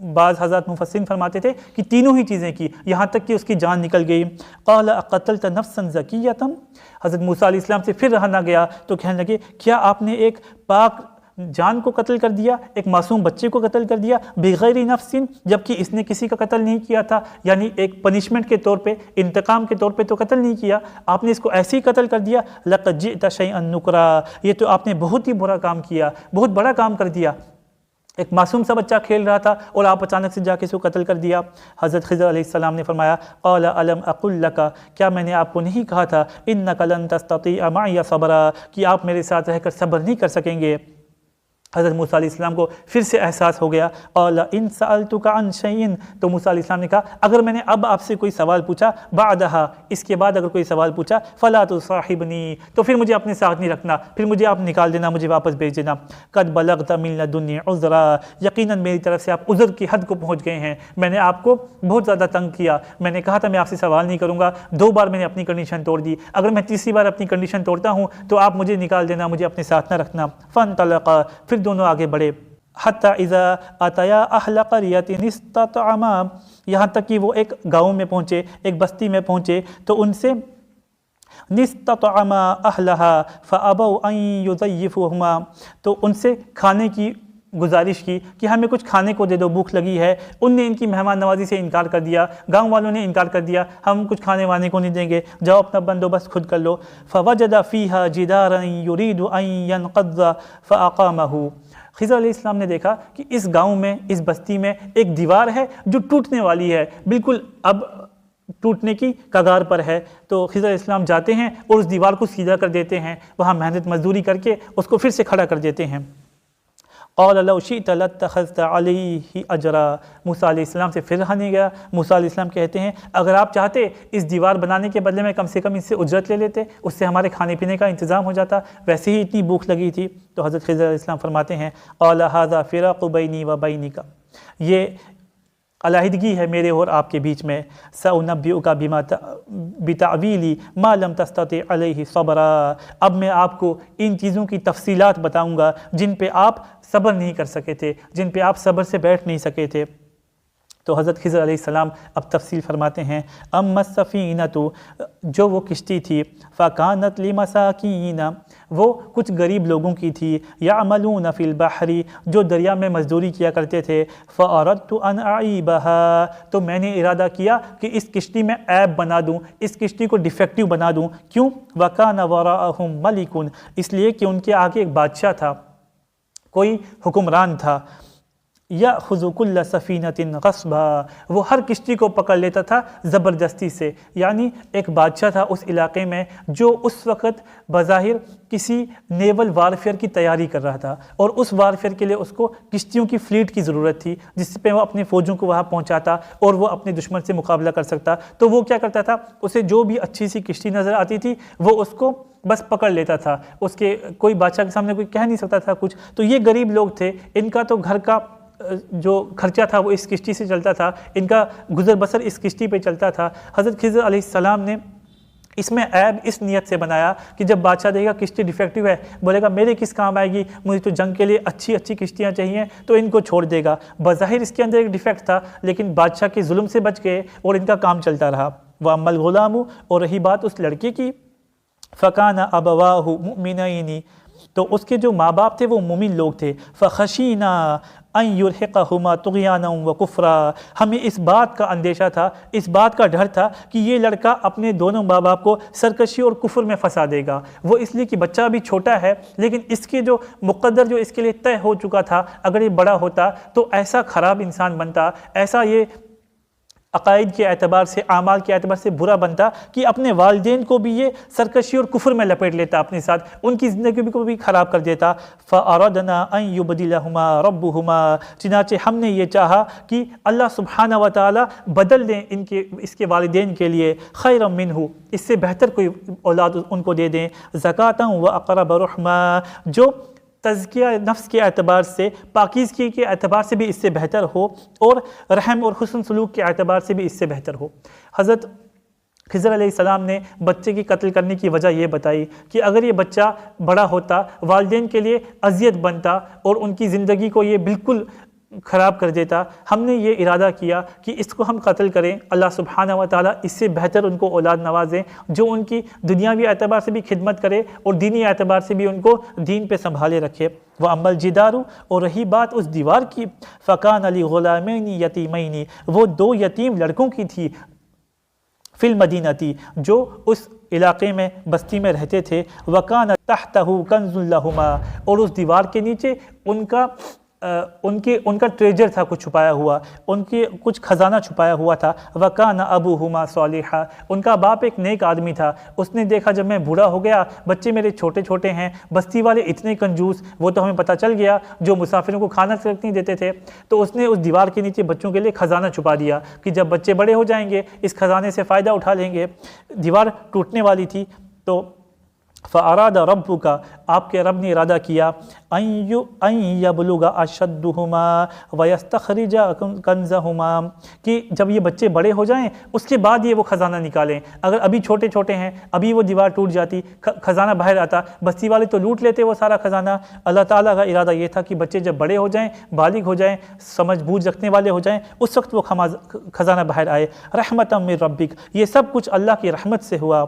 بعض حضرات مفسرین فرماتے تھے کہ تینوں ہی چیزیں کی، یہاں تک کہ اس کی جان نکل گئی۔ قال اقتلت نفسا زکیۃ، حضرت موسیٰ علیہ السلام سے پھر رہا نہ گیا تو کہنے لگے کیا آپ نے ایک پاک جان کو قتل کر دیا، ایک معصوم بچے کو قتل کر دیا، بغیر نفس، جبکہ اس نے کسی کا قتل نہیں کیا تھا، یعنی ایک پنشمنٹ کے طور پہ، انتقام کے طور پہ تو قتل نہیں کیا، آپ نے اس کو ایسے ہی قتل کر دیا۔ لقد جئت شیئا نکرا، یہ تو آپ نے بہت ہی برا کام کیا، بہت بڑا کام کر دیا، ایک معصوم سا بچہ کھیل رہا تھا اور آپ اچانک سے جا کے اس کو قتل کر دیا۔ حضرت خضر علیہ السلام نے فرمایا قال الم اقل لک، کیا میں نے آپ کو نہیں کہا تھا انک لن تستطیع معی صبرا، کہ آپ میرے ساتھ رہ کر صبر نہیں کر سکیں گے؟ حضرت موسیٰ علیہ السلام کو پھر سے احساس ہو گیا، قال ان سألتک عن شیء، تو موسیٰ علیہ السلام نے کہا اگر میں نے اب آپ سے کوئی سوال پوچھا، بعدہا، اس کے بعد اگر کوئی سوال پوچھا، فلا تصاحبنی، تو پھر مجھے اپنے ساتھ نہیں رکھنا، پھر مجھے آپ نکال دینا، مجھے واپس بھیج دینا۔ قد بلغت من لدنی عذرا، یقیناً میری طرف سے آپ عذر کی حد کو پہنچ گئے ہیں، میں نے آپ کو بہت زیادہ تنگ کیا، میں نے کہا تھا میں آپ سے سوال نہیں کروں گا، 2 بار میں نے اپنی کنڈیشن توڑ دی، اگر میں تیسری بار اپنی کنڈیشن توڑتا ہوں تو آپ مجھے نکال دینا، مجھے اپنے ساتھ نہ رکھنا۔ فانطلقا، پھر دونوں آگے بڑھے، حتی اذا اتیا اہل قریۃ استطعما، یہاں تک کہ وہ ایک گاؤں میں پہنچے، ایک بستی میں پہنچے، تو ان سے نستطعما اہلہا فابوا ان یضیفوہما، تو ان سے کھانے کی گزارش کی کہ ہمیں کچھ کھانے کو دے دو، بھوک لگی ہے، ان نے ان کی مہمان نوازی سے انکار کر دیا، گاؤں والوں نے انکار کر دیا، ہم کچھ کھانے وانے کو نہیں دیں گے، جاؤ اپنا بندوبست خود کر لو۔ فوجد فیہا جدارا یرید ان ینقض فاقامہ، خضر علیہ السلام نے دیکھا کہ اس گاؤں میں، اس بستی میں ایک دیوار ہے جو ٹوٹنے والی ہے، بالکل اب ٹوٹنے کی کگار پر ہے، تو خضر علیہ السلام جاتے ہیں اور اس دیوار کو سیدھا کر دیتے ہیں، وہاں محنت مزدوری کر کے اس کو پھر سے کھڑا کر دیتے ہیں۔ قال لو شئت لاتخذت علیہ اجرا، موسیٰ علیہ السلام سے پھر رہا نہیں گیا۔ موسیٰ علیہ السلام کہتے ہیں اگر آپ چاہتے اس دیوار بنانے کے بدلے میں کم سے کم اس سے اجرت لے لیتے، اس سے ہمارے کھانے پینے کا انتظام ہو جاتا، ویسے ہی اتنی بھوک لگی تھی۔ تو حضرت خضر علیہ السلام فرماتے ہیں قال ھذا فراق بینی و بینک، یہ علیحدگی ہے میرے اور آپ کے بیچ میں۔ سأنبئک بتأویل ما لم تستطع علیہ صبرا، اب میں آپ کو ان چیزوں کی تفصیلات بتاؤں گا جن پہ آپ صبر نہیں کر سکے تھے، جن پہ آپ صبر سے بیٹھ نہیں سکے تھے۔ تو حضرت خضر علیہ السلام اب تفصیل فرماتے ہیں اما السفینۃ، جو وہ کشتی تھی، فکانت لمساکین، وہ کچھ غریب لوگوں کی تھی، یعملون فی البحر، جو دریا میں مزدوری کیا کرتے تھے، فاردت ان اعیبها، تو میں نے ارادہ کیا کہ اس کشتی میں عیب بنا دوں، اس کشتی کو ڈیفیکٹو بنا دوں۔ کیوں؟ وکان وراءہم ملک، اس لیے کہ ان کے آگے ایک بادشاہ تھا، کوئی حکمران تھا، یأخذ کل سفینۃ غصبا، وہ ہر کشتی کو پکڑ لیتا تھا زبردستی سے۔ یعنی ایک بادشاہ تھا اس علاقے میں جو اس وقت بظاہر کسی نیول وارفیئر کی تیاری کر رہا تھا، اور اس وارفیئر کے لیے اس کو کشتیوں کی فلیٹ کی ضرورت تھی جس پہ وہ اپنے فوجوں کو وہاں پہنچاتا اور وہ اپنے دشمن سے مقابلہ کر سکتا۔ تو وہ کیا کرتا تھا، اسے جو بھی اچھی سی کشتی نظر آتی تھی وہ اس کو بس پکڑ لیتا تھا، اس کے کوئی بادشاہ کے سامنے کوئی کہہ نہیں سکتا تھا کچھ۔ تو یہ غریب لوگ تھے، ان کا تو گھر کا جو خرچہ تھا وہ اس کشتی سے چلتا تھا، ان کا گزر بسر اس کشتی پہ چلتا تھا۔ حضرت خضر علیہ السلام نے اس میں عیب اس نیت سے بنایا کہ جب بادشاہ دیکھے گا کشتی ڈیفیکٹیو ہے، بولے گا میرے کس کام آئے گی، مجھے تو جنگ کے لیے اچھی اچھی کشتیاں چاہیے، تو ان کو چھوڑ دے گا۔ بظاہر اس کے اندر ایک ڈیفیکٹ تھا، لیکن بادشاہ کے ظلم سے بچ گئے اور ان کا کام چلتا رہا۔ وَأَمَّا الْغُلَامُ، اور رہی بات اس لڑکے کی، فَكَانَ أَبَوَاهُ مُؤْمِنَيْنِ، تو اس کے جو ماں باپ تھے وہ مومن لوگ تھے۔ فَخَشِينَا أَن يُرْهِقَهُمَا طُغْيَانًا وَكُفْرًا، ہمیں اس بات کا اندیشہ تھا، اس بات کا ڈر تھا کہ یہ لڑکا اپنے دونوں ماں باپ کو سرکشی اور کفر میں پھنسا دے گا۔ وہ اس لیے کہ بچہ ابھی چھوٹا ہے، لیکن اس کے جو مقدر جو اس کے لیے طے ہو چکا تھا، اگر یہ بڑا ہوتا تو ایسا خراب انسان بنتا، ایسا یہ عقائد کے اعتبار سے، اعمال کے اعتبار سے برا بنتا کہ اپنے والدین کو بھی یہ سرکشی اور کفر میں لپیٹ لیتا اپنے ساتھ، ان کی زندگی کو بھی خراب کر دیتا۔ فَأَرَدْنَا أَن يُبْدِلَهُمَا رَبُّهُمَا، چنانچہ ہم نے یہ چاہا کہ اللہ سبحانہ و تعالی بدل دیں اس کے والدین کے لیے، خَيْرًا مِنْهُ، اس سے بہتر کوئی اولاد ان کو دے دیں، زَكَاةً وَأَقْرَبَ رُحْمًا، جو تزکیہ نفس کے اعتبار سے، پاکیزگی کے اعتبار سے بھی اس سے بہتر ہو، اور رحم اور حسن سلوک کے اعتبار سے بھی اس سے بہتر ہو۔ حضرت خضر علیہ السلام نے بچے کی قتل کرنے کی وجہ یہ بتائی کہ اگر یہ بچہ بڑا ہوتا، والدین کے لیے اذیت بنتا اور ان کی زندگی کو یہ بالکل خراب کر دیتا، ہم نے یہ ارادہ کیا کہ اس کو ہم قتل کریں، اللہ سبحانہ و تعالیٰ اس سے بہتر ان کو اولاد نوازیں جو ان کی دنیاوی اعتبار سے بھی خدمت کرے اور دینی اعتبار سے بھی ان کو دین پہ سنبھالے رکھے۔ وَأَمَّا الْجِدَارُ، اور رہی بات اس دیوار کی، فَكَانَ لِغُلَامَيْنِ يَتِيمَيْنِ، وہ دو یتیم لڑکوں کی تھی، فی المدینتی، جو اس علاقے میں بستی میں رہتے تھے، وَكَانَ تَحْتَهُ كَنْزٌ لَهُمَا، اور اس دیوار کے نیچے ان کا ٹریجر تھا کچھ چھپایا ہوا، ان کے کچھ خزانہ چھپایا ہوا تھا۔ وَكَانَ أَبُوهُمَا صَالِحًا، ان کا باپ ایک نیک آدمی تھا، اس نے دیکھا جب میں بوڑھا ہو گیا، بچے میرے چھوٹے چھوٹے ہیں، بستی والے اتنے کنجوس، وہ تو ہمیں پتہ چل گیا جو مسافروں کو کھانا تک نہیں دیتے تھے، تو اس نے اس دیوار کے نیچے بچوں کے لیے خزانہ چھپا دیا کہ جب بچے بڑے ہو جائیں گے اس خزانے سے فائدہ اٹھا لیں گے۔ دیوار ٹوٹنے والی تھی، تو فَأَرَادَ رَبُّكَ، آپ کے رب نے ارادہ کیا، أَن يَبْلُغَ أَشَدُّهُمَا وَيَسْتَخْرِجَ كَنْزَهُمَا، کہ جب یہ بچے بڑے ہو جائیں اس کے بعد یہ وہ خزانہ نکالیں۔ اگر ابھی چھوٹے چھوٹے ہیں، ابھی وہ دیوار ٹوٹ جاتی، خزانہ باہر آتا، بستی والے تو لوٹ لیتے وہ سارا خزانہ۔ اللہ تعالیٰ کا ارادہ یہ تھا کہ بچے جب بڑے ہو جائیں، بالغ ہو جائیں، سمجھ بوجھ رکھنے والے ہو جائیں، اس وقت وہ خزانہ باہر آئے۔ رحمۃ من ربک، یہ سب کچھ اللہ کی رحمت سے ہوا۔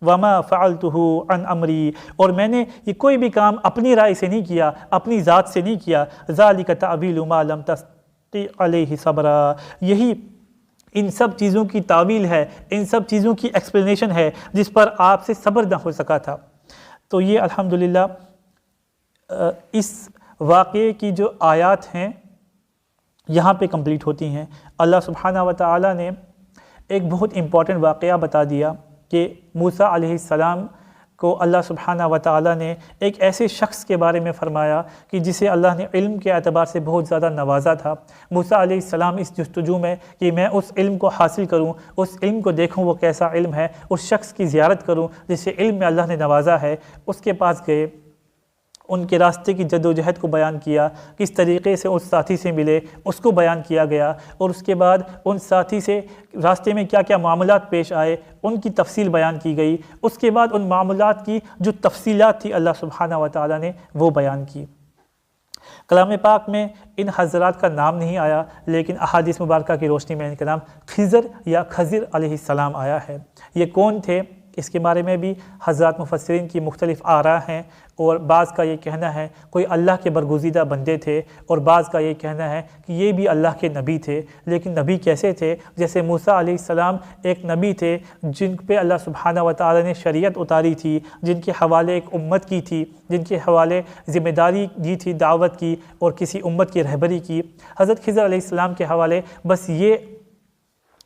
وما فعلته عن امری، اور میں نے یہ کوئی بھی کام اپنی رائے سے نہیں کیا، اپنی ذات سے نہیں کیا۔ ذالک تعویل ما لم تستطع علیہ صبرا، یہی ان سب چیزوں کی تعویل ہے، ان سب چیزوں کی ایکسپلینیشن ہے جس پر آپ سے صبر نہ ہو سکا تھا۔ تو یہ الحمدللہ اس واقعے کی جو آیات ہیں یہاں پہ کمپلیٹ ہوتی ہیں۔ اللہ سبحانہ و تعالیٰ نے ایک بہت امپورٹنٹ واقعہ بتا دیا کہ موسیٰ علیہ السلام کو اللہ سبحانہ و تعالیٰ نے ایک ایسے شخص کے بارے میں فرمایا کہ جسے اللہ نے علم کے اعتبار سے بہت زیادہ نوازا تھا۔ موسیٰ علیہ السلام اس جستجو میں کہ میں اس علم کو حاصل کروں، اس علم کو دیکھوں وہ کیسا علم ہے، اس شخص کی زیارت کروں جسے علم میں اللہ نے نوازا ہے، اس کے پاس گئے، ان کے راستے کی جد و جہد کو بیان کیا، کس طریقے سے اس ساتھی سے ملے اس کو بیان کیا گیا، اور اس کے بعد ان ساتھی سے راستے میں کیا کیا معاملات پیش آئے ان کی تفصیل بیان کی گئی۔ اس کے بعد ان معاملات کی جو تفصیلات تھی اللہ سبحانہ و تعالیٰ نے وہ بیان کی۔ کلام پاک میں ان حضرات کا نام نہیں آیا، لیکن احادیث مبارکہ کی روشنی میں ان کا نام خضر یا خضر علیہ السلام آیا ہے۔ یہ کون تھے اس کے بارے میں بھی حضرات مفسرین کی مختلف آراء ہیں، اور بعض کا یہ کہنا ہے کوئی اللہ کے برگزیدہ بندے تھے، اور بعض کا یہ کہنا ہے کہ یہ بھی اللہ کے نبی تھے۔ لیکن نبی کیسے تھے؟ جیسے موسیٰ علیہ السلام ایک نبی تھے جن پہ اللہ سبحانہ و تعالیٰ نے شریعت اتاری تھی، جن کے حوالے ایک امت کی تھی، جن کے حوالے ذمہ داری دی تھی دعوت کی اور کسی امت کی رہبری کی۔ حضرت خضر علیہ السلام کے حوالے بس یہ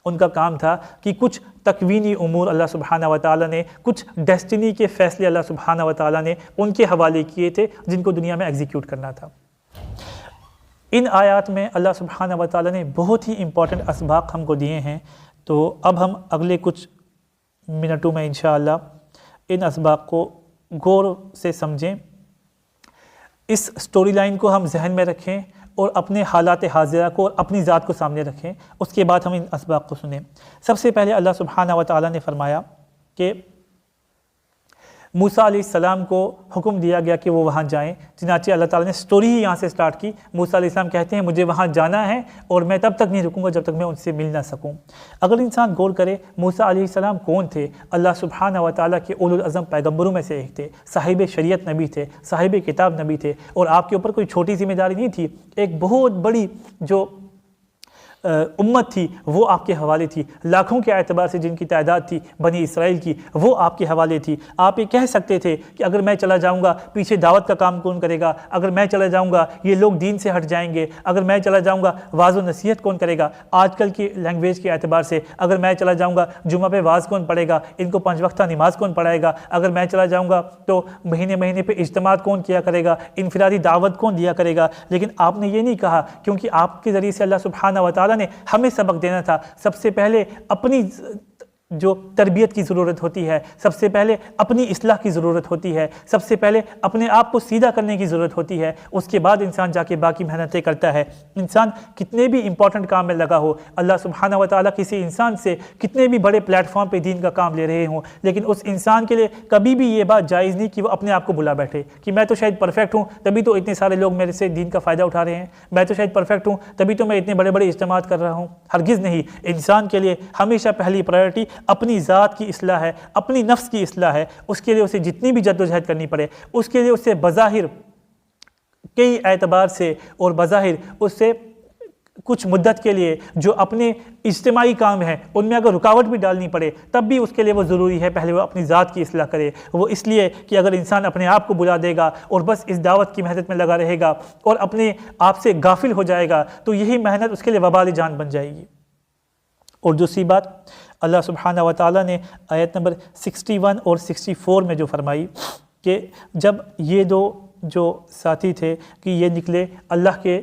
ان کا کام تھا کہ کچھ تکوینی امور اللہ سبحانہ و تعالیٰ نے، کچھ ڈیسٹنی کے فیصلے اللہ سبحانہ و تعالیٰ نے ان کے حوالے کیے تھے جن کو دنیا میں ایگزیکیوٹ کرنا تھا۔ ان آیات میں اللہ سبحانہ و تعالیٰ نے بہت ہی امپورٹنٹ اسباق ہم کو دیے ہیں، تو اب ہم اگلے کچھ منٹوں میں انشاءاللہ ان اسباق کو غور سے سمجھیں، اس سٹوری لائن کو ہم ذہن میں رکھیں اور اپنے حالات حاضرہ کو اور اپنی ذات کو سامنے رکھیں، اس کے بعد ہم ان اسباق کو سنیں۔ سب سے پہلے اللہ سبحانہ و تعالیٰ نے فرمایا کہ موسیٰ علیہ السلام کو حکم دیا گیا کہ وہ وہاں جائیں، چنانچہ اللہ تعالیٰ نے سٹوری ہی یہاں سے سٹارٹ کی۔ موسیٰ علیہ السلام کہتے ہیں مجھے وہاں جانا ہے اور میں تب تک نہیں رکوں گا جب تک میں ان سے مل نہ سکوں۔ اگر انسان غور کرے موسیٰ علیہ السلام کون تھے؟ اللہ سبحانہ و تعالیٰ کے اولو العزم پیغمبروں میں سے ایک تھے، صاحب شریعت نبی تھے، صاحب کتاب نبی تھے، اور آپ کے اوپر کوئی چھوٹی ذمہ داری نہیں تھی، ایک بہت بڑی جو امت تھی وہ آپ کے حوالے تھی، لاکھوں کے اعتبار سے جن کی تعداد تھی بنی اسرائیل کی وہ آپ کے حوالے تھی۔ آپ یہ کہہ سکتے تھے کہ اگر میں چلا جاؤں گا پیچھے دعوت کا کام کون کرے گا، اگر میں چلا جاؤں گا یہ لوگ دین سے ہٹ جائیں گے، اگر میں چلا جاؤں گا واعظ و نصیحت کون کرے گا، آج کل کی لینگویج کے اعتبار سے اگر میں چلا جاؤں گا جمعہ پہ واعظ کون پڑھے گا، ان کو 5 وقتہ نماز کون پڑھائے گا، اگر میں چلا جاؤں گا تو مہینے مہینے پہ اجتماعات کون کیا کرے گا، انفرادی دعوت کون دیا کرے گا۔ لیکن آپ نے یہ نہیں کہا، کیونکہ آپ کے ذریعے سے اللہ سبحانہ و تعالیٰ نے ہمیں سبق دینا تھا۔ سب سے پہلے اپنی جو تربیت کی ضرورت ہوتی ہے، سب سے پہلے اپنی اصلاح کی ضرورت ہوتی ہے، سب سے پہلے اپنے آپ کو سیدھا کرنے کی ضرورت ہوتی ہے، اس کے بعد انسان جا کے باقی محنتیں کرتا ہے۔ انسان کتنے بھی امپورٹنٹ کام میں لگا ہو، اللہ سبحانہ و تعالیٰ کسی انسان سے کتنے بھی بڑے پلیٹ فارم پہ دین کا کام لے رہے ہوں، لیکن اس انسان کے لیے کبھی بھی یہ بات جائز نہیں کہ وہ اپنے آپ کو بلا بیٹھے کہ میں تو شاید پرفیکٹ ہوں تبھی تو اتنے سارے لوگ میرے سے دین کا فائدہ اٹھا رہے ہیں، میں تو شاید پرفیکٹ ہوں تبھی تو میں اتنے بڑے بڑے اجتماعات کر رہا ہوں۔ ہرگز نہیں، انسان کے لیے ہمیشہ پہلی پرائرٹی اپنی ذات کی اصلاح ہے، اپنی نفس کی اصلاح ہے۔ اس کے لیے اسے جتنی بھی جد و جہد کرنی پڑے، اس کے لیے اسے بظاہر کئی اعتبار سے اور بظاہر اس سے کچھ مدت کے لیے جو اپنے اجتماعی کام ہیں ان میں اگر رکاوٹ بھی ڈالنی پڑے تب بھی اس کے لیے وہ ضروری ہے پہلے وہ اپنی ذات کی اصلاح کرے۔ وہ اس لیے کہ اگر انسان اپنے آپ کو بلا دے گا اور بس اس دعوت کی محنت میں لگا رہے گا اور اپنے آپ سے غافل ہو جائے گا تو یہی محنت اس کے لیے وبال جان بن جائے گی۔ اور دوسری بات اللہ سبحانہ و تعالیٰ نے آیت نمبر 61 اور 64 میں جو فرمائی کہ جب یہ دو جو ساتھی تھے کہ یہ نکلے اللہ کے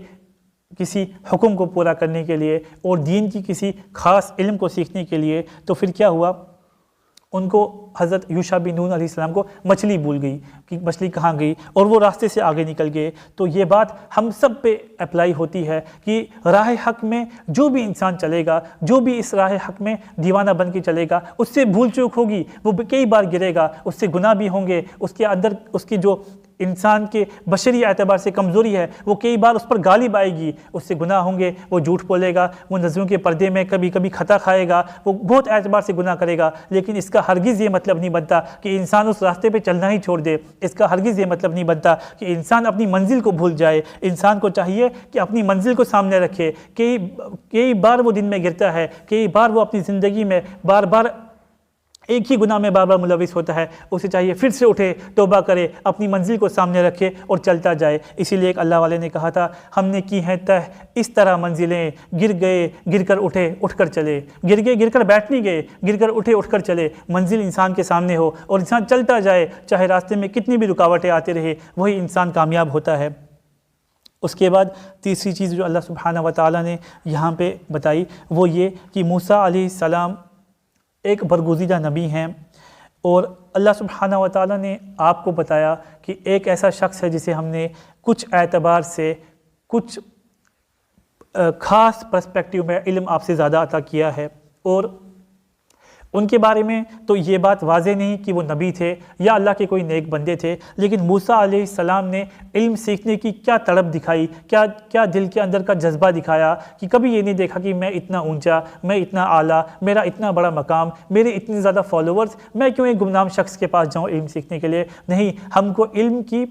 کسی حکم کو پورا کرنے کے لیے اور دین کی کسی خاص علم کو سیکھنے کے لیے، تو پھر کیا ہوا؟ ان کو حضرت یوشع بن نون علیہ السلام کو مچھلی بھول گئی کہ مچھلی کہاں گئی، اور وہ راستے سے آگے نکل گئے۔ تو یہ بات ہم سب پہ اپلائی ہوتی ہے کہ راہ حق میں جو بھی انسان چلے گا، جو بھی اس راہ حق میں دیوانہ بن کے چلے گا، اس سے بھول چوک ہوگی، وہ کئی بار گرے گا، اس سے گناہ بھی ہوں گے، اس کے اندر اس کی جو انسان کے بشری اعتبار سے کمزوری ہے وہ کئی بار اس پر غالب آئے گی، اس سے گناہ ہوں گے، وہ جھوٹ بولے گا، وہ نظروں کے پردے میں کبھی کبھی خطا کھائے گا، وہ بہت اعتبار سے گناہ کرے گا۔ لیکن اس کا ہرگز یہ مطلب نہیں بنتا کہ انسان اس راستے پہ چلنا ہی چھوڑ دے، اس کا ہرگز یہ مطلب نہیں بنتا کہ انسان اپنی منزل کو بھول جائے۔ انسان کو چاہیے کہ اپنی منزل کو سامنے رکھے۔ کئی بار وہ دن میں گرتا ہے، کئی بار وہ اپنی زندگی میں بار بار ایک ہی گناہ میں بار بار ملوث ہوتا ہے، اسے چاہیے پھر سے اٹھے، توبہ کرے، اپنی منزل کو سامنے رکھے اور چلتا جائے۔ اسی لیے ایک اللہ والے نے کہا تھا، ہم نے کی ہیں طے اس طرح منزلیں، گر گئے گر کر اٹھے اٹھ کر چلے، گر گئے گر کر بیٹھ نہیں گئے، گر کر اٹھے اٹھ کر چلے۔ منزل انسان کے سامنے ہو اور انسان چلتا جائے، چاہے راستے میں کتنی بھی رکاوٹیں آتے رہے، وہی انسان کامیاب ہوتا ہے۔ اس کے بعد تیسری چیز جو اللہ سبحانہ و تعالیٰ نے یہاں پہ بتائی وہ یہ کہ موسیٰ علیہ السلام ایک برگزیدہ نبی ہیں، اور اللہ سبحانہ و تعالیٰ نے آپ کو بتایا کہ ایک ایسا شخص ہے جسے ہم نے کچھ اعتبار سے کچھ خاص پرسپیکٹیو میں علم آپ سے زیادہ عطا کیا ہے، اور ان کے بارے میں تو یہ بات واضح نہیں کہ وہ نبی تھے یا اللہ کے کوئی نیک بندے تھے، لیکن موسیٰ علیہ السلام نے علم سیکھنے کی کیا تڑپ دکھائی، کیا دل کے اندر کا جذبہ دکھایا کہ کبھی یہ نہیں دیکھا کہ میں اتنا اونچا، میں اتنا اعلیٰ، میرا اتنا بڑا مقام، میرے اتنے زیادہ فالوورز، میں کیوں ایک گمنام شخص کے پاس جاؤں علم سیکھنے کے لیے۔ نہیں، ہم کو علم کی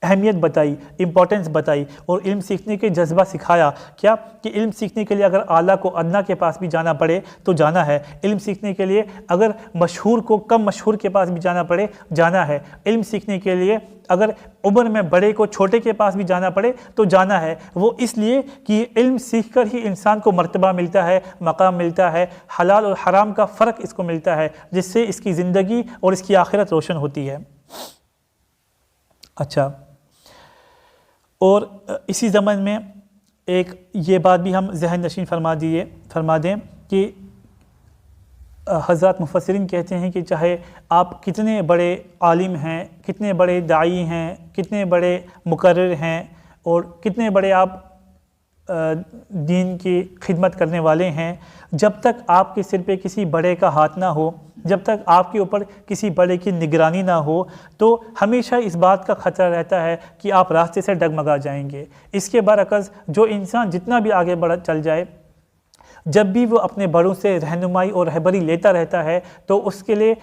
اہمیت بتائی، امپورٹنس بتائی، اور علم سیکھنے کے جذبہ سکھایا کیا کہ علم سیکھنے کے لیے اگر اعلیٰ کو ادنا کے پاس بھی جانا پڑے تو جانا ہے، علم سیکھنے کے لیے اگر مشہور کو کم مشہور کے پاس بھی جانا پڑے جانا ہے، علم سیکھنے کے لیے اگر عمر میں بڑے کو چھوٹے کے پاس بھی جانا پڑے تو جانا ہے۔ وہ اس لیے کہ علم سیکھ کر ہی انسان کو مرتبہ ملتا ہے، مقام ملتا ہے، حلال اور حرام کا فرق اس کو ملتا ہے، جس سے اس کی زندگی اور اس کی آخرت روشن ہوتی ہے۔ اچھا، اور اسی ضمن میں ایک یہ بات بھی ہم ذہن نشین فرما دیں کہ حضرات مفسرین کہتے ہیں کہ چاہے آپ کتنے بڑے عالم ہیں، کتنے بڑے داعی ہیں، کتنے بڑے مقرر ہیں، اور کتنے بڑے آپ دین کی خدمت کرنے والے ہیں، جب تک آپ کے سر پہ کسی بڑے کا ہاتھ نہ ہو، جب تک آپ کے اوپر کسی بڑے کی نگرانی نہ ہو، تو ہمیشہ اس بات کا خطرہ رہتا ہے کہ آپ راستے سے ڈگمگا جائیں گے۔ اس کے برعکس جو انسان جتنا بھی آگے چل جائے، جب بھی وہ اپنے بڑوں سے رہنمائی اور رہبری لیتا رہتا ہے تو اس کے لیے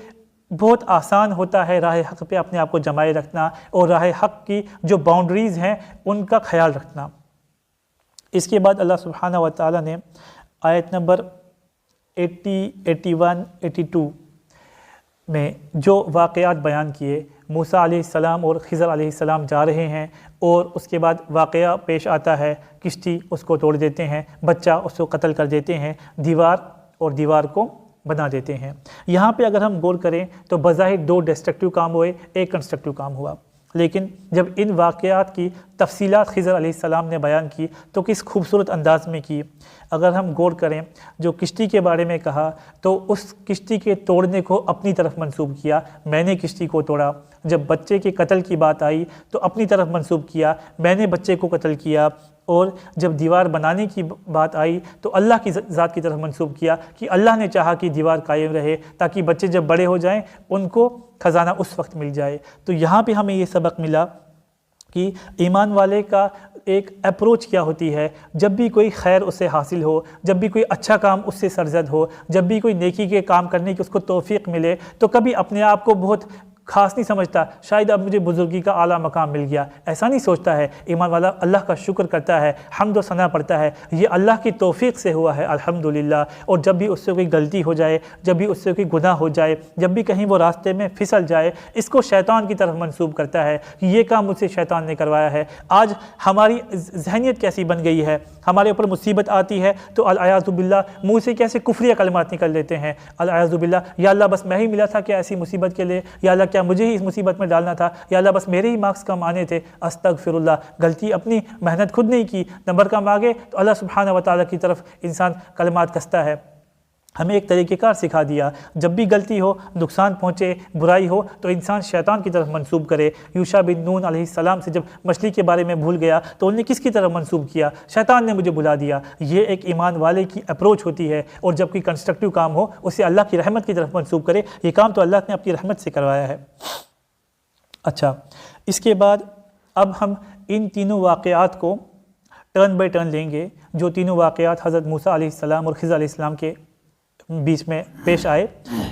بہت آسان ہوتا ہے راہ حق پہ اپنے آپ کو جمائے رکھنا، اور راہ حق کی جو باؤنڈریز ہیں ان کا خیال رکھنا۔ اس کے بعد اللہ سبحانہ و تعالیٰ نے آیت نمبر 80، 81، 82 میں جو واقعات بیان کیے، موسیٰ علیہ السلام اور خضر علیہ السلام جا رہے ہیں، اور اس کے بعد واقعہ پیش آتا ہے، کشتی اس کو توڑ دیتے ہیں، بچہ اس کو قتل کر دیتے ہیں، دیوار کو بنا دیتے ہیں۔ یہاں پہ اگر ہم غور کریں تو بظاہر 2 ڈسٹرکٹیو کام ہوئے، ایک کنسٹرکٹیو کام ہوا، لیکن جب ان واقعات کی تفصیلات خضر علیہ السلام نے بیان کی تو کس خوبصورت انداز میں کی۔ اگر ہم غور کریں، جو کشتی کے بارے میں کہا تو اس کشتی کے توڑنے کو اپنی طرف منسوب کیا، میں نے کشتی کو توڑا۔ جب بچے کے قتل کی بات آئی تو اپنی طرف منسوب کیا، میں نے بچے کو قتل کیا۔ اور جب دیوار بنانے کی بات آئی تو اللہ کی ذات کی طرف منسوب کیا کہ اللہ نے چاہا کہ دیوار قائم رہے تاکہ بچے جب بڑے ہو جائیں ان کو خزانہ اس وقت مل جائے۔ تو یہاں پہ ہمیں یہ سبق ملا کہ ایمان والے کا ایک اپروچ کیا ہوتی ہے، جب بھی کوئی خیر اسے حاصل ہو، جب بھی کوئی اچھا کام اس سے سرزد ہو، جب بھی کوئی نیکی کے کام کرنے کی اس کو توفیق ملے، تو کبھی اپنے آپ کو بہت خاص نہیں سمجھتا، شاید اب مجھے بزرگی کا اعلیٰ مقام مل گیا، ایسا نہیں سوچتا ہے۔ ایمان والا اللہ کا شکر کرتا ہے، حمد و ثنا پڑھتا ہے، یہ اللہ کی توفیق سے ہوا ہے الحمدللہ۔ اور جب بھی اس سے کوئی غلطی ہو جائے، جب بھی اس سے کوئی گناہ ہو جائے، جب بھی کہیں وہ راستے میں پھسل جائے، اس کو شیطان کی طرف منسوب کرتا ہے کہ یہ کام مجھ سے شیطان نے کروایا ہے۔ آج ہماری ذہنیت کیسی بن گئی ہے، ہمارے اوپر مصیبت آتی ہے تو العیاذ باللہ منہ سے کیسے کفریہ کلمات نکل دیتے ہیں، العیاذ باللہ، یا اللہ بس میں ہی ملا تھا کیا ایسی مصیبت کے لیے، یا اللہ کیا مجھے ہی اس مصیبت میں ڈالنا تھا، یا اللہ بس میرے ہی مارکس کم آنے تھے۔ استغفر اللہ، غلطی اپنی، محنت خود نہیں کی، نمبر کم آگے تو اللہ سبحانہ و تعالیٰ کی طرف انسان کلمات کستا ہے۔ ہمیں ایک طریقہ کار سکھا دیا، جب بھی غلطی ہو، نقصان پہنچے، برائی ہو تو انسان شیطان کی طرف منسوب کرے۔ یوشع بن نون علیہ السلام سے جب مچھلی کے بارے میں بھول گیا تو انہوں نے کس کی طرف منسوب کیا؟ شیطان نے مجھے بلا دیا۔ یہ ایک ایمان والے کی اپروچ ہوتی ہے، اور جب کوئی کنسٹرکٹیو کام ہو اسے اللہ کی رحمت کی طرف منسوب کرے، یہ کام تو اللہ نے اپنی رحمت سے کروایا ہے۔ اچھا، اس کے بعد اب ہم ان تینوں واقعات کو ٹرن بائی ٹرن لیں گے، جو تینوں واقعات حضرت موسیٰ علیہ السلام اور خضر علیہ السلام کے بیچ میں پیش آئے،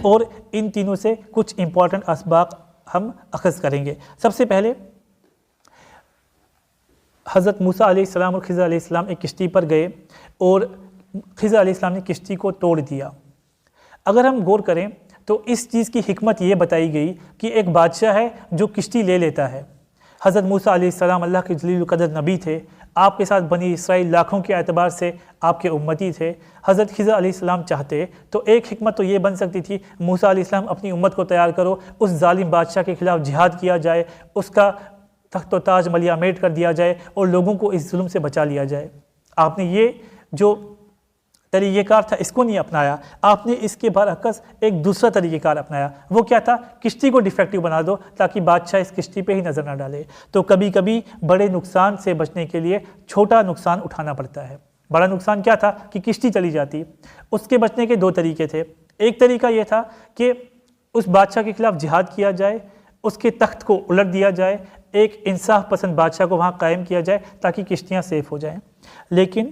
اور ان تینوں سے کچھ امپورٹنٹ اسباق ہم اخذ کریں گے۔ سب سے پہلے حضرت موسیٰ علیہ السلام اور خضر علیہ السلام ایک کشتی پر گئے، اور خضر علیہ السلام نے کشتی کو توڑ دیا۔ اگر ہم غور کریں تو اس چیز کی حکمت یہ بتائی گئی کہ ایک بادشاہ ہے جو کشتی لے لیتا ہے. حضرت موسیٰ علیہ السلام اللہ کے جلیل القدر نبی تھے، آپ کے ساتھ بنی اسرائیل لاکھوں کے اعتبار سے آپ کے امتی تھے. حضرت خضر علیہ السلام چاہتے تو ایک حکمت تو یہ بن سکتی تھی، موسیٰ علیہ السلام اپنی امت کو تیار کرو، اس ظالم بادشاہ کے خلاف جہاد کیا جائے، اس کا تخت و تاج ملیامید کر دیا جائے اور لوگوں کو اس ظلم سے بچا لیا جائے. آپ نے یہ جو طریقہ کار تھا اس کو نہیں اپنایا، آپ نے اس کے برعکس ایک دوسرا طریقہ کار اپنایا. وہ کیا تھا؟ کشتی کو ڈیفیکٹو بنا دو تاکہ بادشاہ اس کشتی پہ ہی نظر نہ ڈالے. تو کبھی کبھی بڑے نقصان سے بچنے کے لیے چھوٹا نقصان اٹھانا پڑتا ہے. بڑا نقصان کیا تھا کہ کشتی چلی جاتی. اس کے بچنے کے دو طریقے تھے. ایک طریقہ یہ تھا کہ اس بادشاہ کے خلاف جہاد کیا جائے، اس کے تخت کو الٹ دیا جائے، ایک انصاف پسند بادشاہ کو وہاں قائم کیا جائے تاکہ کشتیاں سیف ہو جائیں. لیکن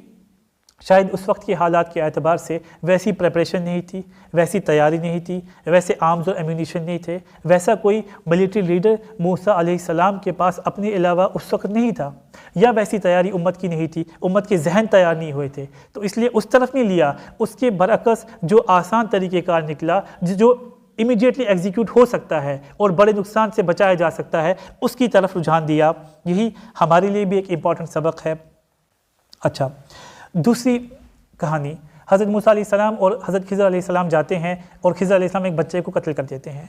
شاید اس وقت کے حالات کے اعتبار سے ویسی پریپریشن نہیں تھی، ویسی تیاری نہیں تھی، ویسے آرمز اور ایمونیشن نہیں تھے، ویسا کوئی ملٹری لیڈر موسیٰ علیہ السلام کے پاس اپنے علاوہ اس وقت نہیں تھا، یا ویسی تیاری امت کی نہیں تھی، امت کے ذہن تیار نہیں ہوئے تھے. تو اس لیے اس طرف نہیں لیا. اس کے برعکس جو آسان طریقہ کار نکلا، جو امیڈیٹلی ایگزیکیوٹ ہو سکتا ہے اور بڑے نقصان سے بچایا جا سکتا ہے، اس کی طرف رجحان دیا. یہی ہمارے لیے بھی ایک امپورٹنٹ سبق ہے. اچھا، دوسری کہانی، حضرت موسیٰ علیہ السلام اور حضرت خضر علیہ السلام جاتے ہیں اور خضر علیہ السلام ایک بچے کو قتل کر دیتے ہیں.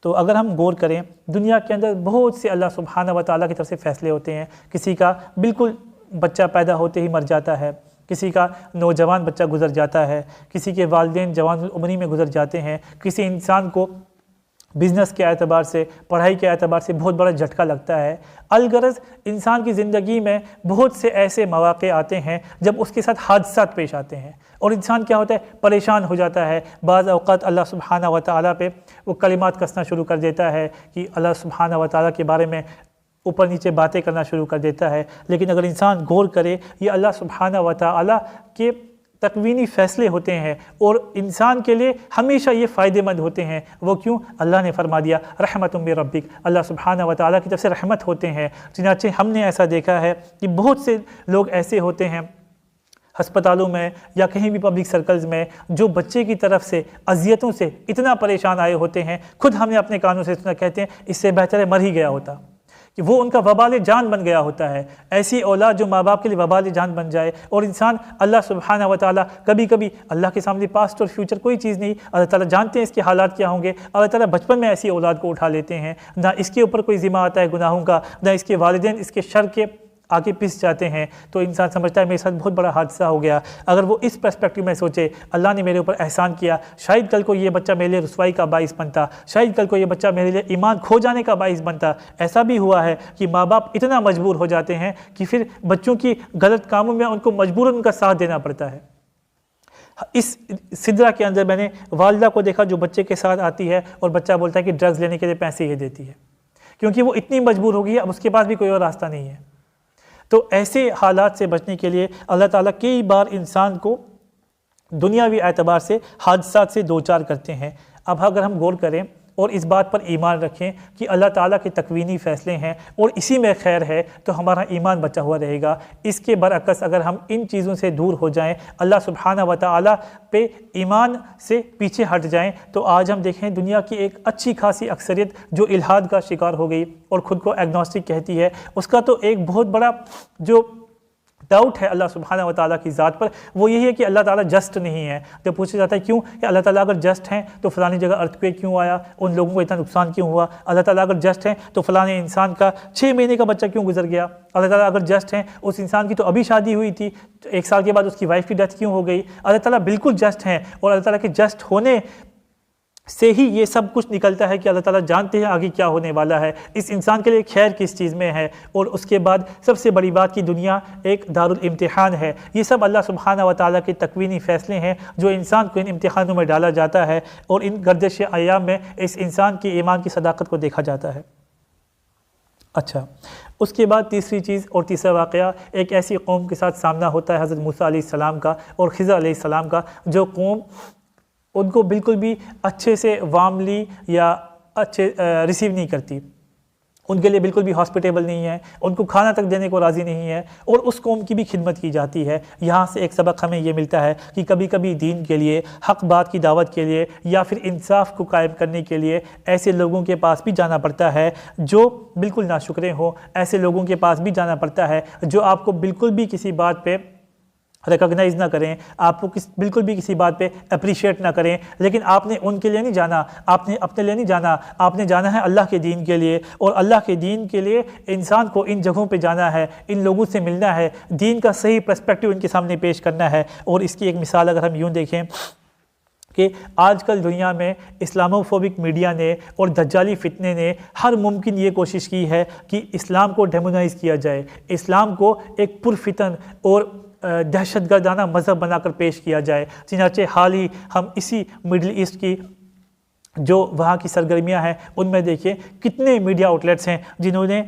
تو اگر ہم غور کریں، دنیا کے اندر بہت سے اللہ سبحانہ و تعالیٰ کی طرف سے فیصلے ہوتے ہیں. کسی کا بالکل بچہ پیدا ہوتے ہی مر جاتا ہے، کسی کا نوجوان بچہ گزر جاتا ہے، کسی کے والدین جوان العمری میں گزر جاتے ہیں، کسی انسان کو بزنس کے اعتبار سے، پڑھائی کے اعتبار سے بہت بڑا جھٹکا لگتا ہے. الغرض انسان کی زندگی میں بہت سے ایسے مواقع آتے ہیں جب اس کے ساتھ حادثات پیش آتے ہیں اور انسان کیا ہوتا ہے؟ پریشان ہو جاتا ہے. بعض اوقات اللہ سبحانہ و تعالیٰ پہ وہ کلمات کسنا شروع کر دیتا ہے کہ اللہ سبحانہ و تعالیٰ کے بارے میں اوپر نیچے باتیں کرنا شروع کر دیتا ہے. لیکن اگر انسان غور کرے، یہ اللہ سبحانہ و تعالیٰ کے تکوینی فیصلے ہوتے ہیں اور انسان کے لیے ہمیشہ یہ فائدہ مند ہوتے ہیں. وہ کیوں؟ اللہ نے فرما دیا رحمت من ربک، اللہ سبحانہ و تعالیٰ کی طرف سے رحمت ہوتے ہیں. چنانچہ ہم نے ایسا دیکھا ہے کہ بہت سے لوگ ایسے ہوتے ہیں ہسپتالوں میں یا کہیں بھی پبلک سرکلز میں، جو بچے کی طرف سے اذیتوں سے اتنا پریشان آئے ہوتے ہیں، خود ہم نے اپنے کانوں سے سنا، کہتے ہیں اس سے بہتر ہے مر ہی گیا ہوتا، کہ وہ ان کا وبال جان بن گیا ہوتا ہے. ایسی اولاد جو ماں باپ کے لیے وبال جان بن جائے. اور انسان اللہ سبحانہ و تعالیٰ کبھی کبھی اللہ کے سامنے پاسٹ اور فیوچر کوئی چیز نہیں، اللہ تعالیٰ جانتے ہیں اس کے حالات کیا ہوں گے. اللہ تعالیٰ بچپن میں ایسی اولاد کو اٹھا لیتے ہیں، نہ اس کے اوپر کوئی ذمہ آتا ہے گناہوں کا، نہ اس کے والدین اس کے شر کے آگے پس جاتے ہیں. تو انسان سمجھتا ہے میرے ساتھ بہت بڑا حادثہ ہو گیا. اگر وہ اس پرسپیکٹو میں سوچے اللہ نے میرے اوپر احسان کیا، شاید کل کو یہ بچہ میرے لیے رسوائی کا باعث بنتا، شاید کل کو یہ بچہ میرے لیے ایمان کھو جانے کا باعث بنتا. ایسا بھی ہوا ہے کہ ماں باپ اتنا مجبور ہو جاتے ہیں کہ پھر بچوں کی غلط کاموں میں ان کو مجبوراً ان کا ساتھ دینا پڑتا ہے. اس سدرہ کے اندر میں نے والدہ کو دیکھا جو بچے کے ساتھ آتی ہے اور بچہ بولتا ہے کہ ڈرگز لینے کے لیے پیسے یہ دیتی ہے، کیونکہ وہ اتنی مجبور ہو گئی ہے، اب اس کے پاس بھی کوئی اور راستہ نہیں ہے. تو ایسے حالات سے بچنے کے لیے اللہ تعالیٰ کئی بار انسان کو دنیاوی اعتبار سے حادثات سے دوچار کرتے ہیں. اب اگر ہم غور کریں اور اس بات پر ایمان رکھیں کہ اللہ تعالیٰ کے تکوینی فیصلے ہیں اور اسی میں خیر ہے، تو ہمارا ایمان بچا ہوا رہے گا. اس کے برعکس اگر ہم ان چیزوں سے دور ہو جائیں، اللہ سبحانہ و تعالیٰ پہ ایمان سے پیچھے ہٹ جائیں، تو آج ہم دیکھیں دنیا کی ایک اچھی خاصی اکثریت جو الحاد کا شکار ہو گئی اور خود کو ایگنوسٹک کہتی ہے، اس کا تو ایک بہت بڑا جو ڈاؤٹ ہے اللہ سبحانہ و تعالیٰ کی ذات پر، وہ یہی ہے کہ اللہ تعالیٰ جسٹ نہیں ہے. جب پوچھا جاتا ہے کیوں کہ اللہ تعالیٰ اگر جسٹ ہیں تو فلانی جگہ ارتھکویک کیوں آیا، ان لوگوں کو اتنا نقصان کیوں ہوا؟ اللہ تعالیٰ اگر جسٹ ہیں تو فلانے انسان کا 6 مہینے کا بچہ کیوں گزر گیا؟ اللہ تعالیٰ اگر جسٹ ہیں اس انسان کی تو ابھی شادی ہوئی تھی، 1 سال کے بعد اس کی وائف کی ڈیتھ کیوں ہو گئی؟ اللہ تعالیٰ بالکل جسٹ ہیں، اور اللہ تعالیٰ کے جسٹ ہونے سے ہی یہ سب کچھ نکلتا ہے کہ اللہ تعالیٰ جانتے ہیں آگے کیا ہونے والا ہے، اس انسان کے لیے خیر کس چیز میں ہے. اور اس کے بعد سب سے بڑی بات کہ دنیا ایک دارالامتحان ہے. یہ سب اللہ سبحانہ و تعالیٰ کے تکوینی فیصلے ہیں جو انسان کو ان امتحانوں میں ڈالا جاتا ہے، اور ان گردش ایام میں اس انسان کی ایمان کی صداقت کو دیکھا جاتا ہے. اچھا، اس کے بعد تیسری چیز اور تیسرا واقعہ ایک ایسی قوم کے ساتھ سامنا ہوتا ہے حضرت موسیٰ علیہ السلام کا اور خضر علیہ السلام کا، جو قوم ان کو بالکل بھی اچھے سے وارملی یا اچھے ریسیو نہیں کرتی. ان کے لیے بالکل بھی ہاسپٹیبل نہیں ہے، ان کو کھانا تک دینے کو راضی نہیں ہے، اور اس قوم کی بھی خدمت کی جاتی ہے۔ یہاں سے ایک سبق ہمیں یہ ملتا ہے کہ کبھی کبھی دین کے لیے، حق بات کی دعوت کے لیے، یا پھر انصاف کو قائم کرنے کے لیے ایسے لوگوں کے پاس بھی جانا پڑتا ہے جو بالکل ناشکرے ہوں، ایسے لوگوں کے پاس بھی جانا پڑتا ہے جو آپ کو بالکل بھی کسی بات پہ ریکگنائز نہ کریں، آپ کو بالکل بھی کسی بات پہ اپریشیٹ نہ کریں، لیکن آپ نے ان کے لیے نہیں جانا، آپ نے اپنے لیے نہیں جانا، آپ نے جانا ہے اللہ کے دین کے لیے، اور اللہ کے دین کے لیے انسان کو ان جگہوں پہ جانا ہے، ان لوگوں سے ملنا ہے، دین کا صحیح پرسپیکٹیو ان کے سامنے پیش کرنا ہے۔ اور اس کی ایک مثال اگر ہم یوں دیکھیں کہ آج کل دنیا میں اسلاموفوبک میڈیا نے اور دجالی فتنے نے ہر ممکن یہ کوشش کی ہے کہ اسلام کو ڈیمونائز کیا جائے، اسلام کو ایک پرفتن اور دہشت گردانہ مذہب بنا کر پیش کیا جائے۔ چنانچہ حال ہی ہم اسی مڈل ایسٹ کی جو وہاں کی سرگرمیاں ہیں ان میں دیکھیں کتنے میڈیا آؤٹلیٹس ہیں جنہوں نے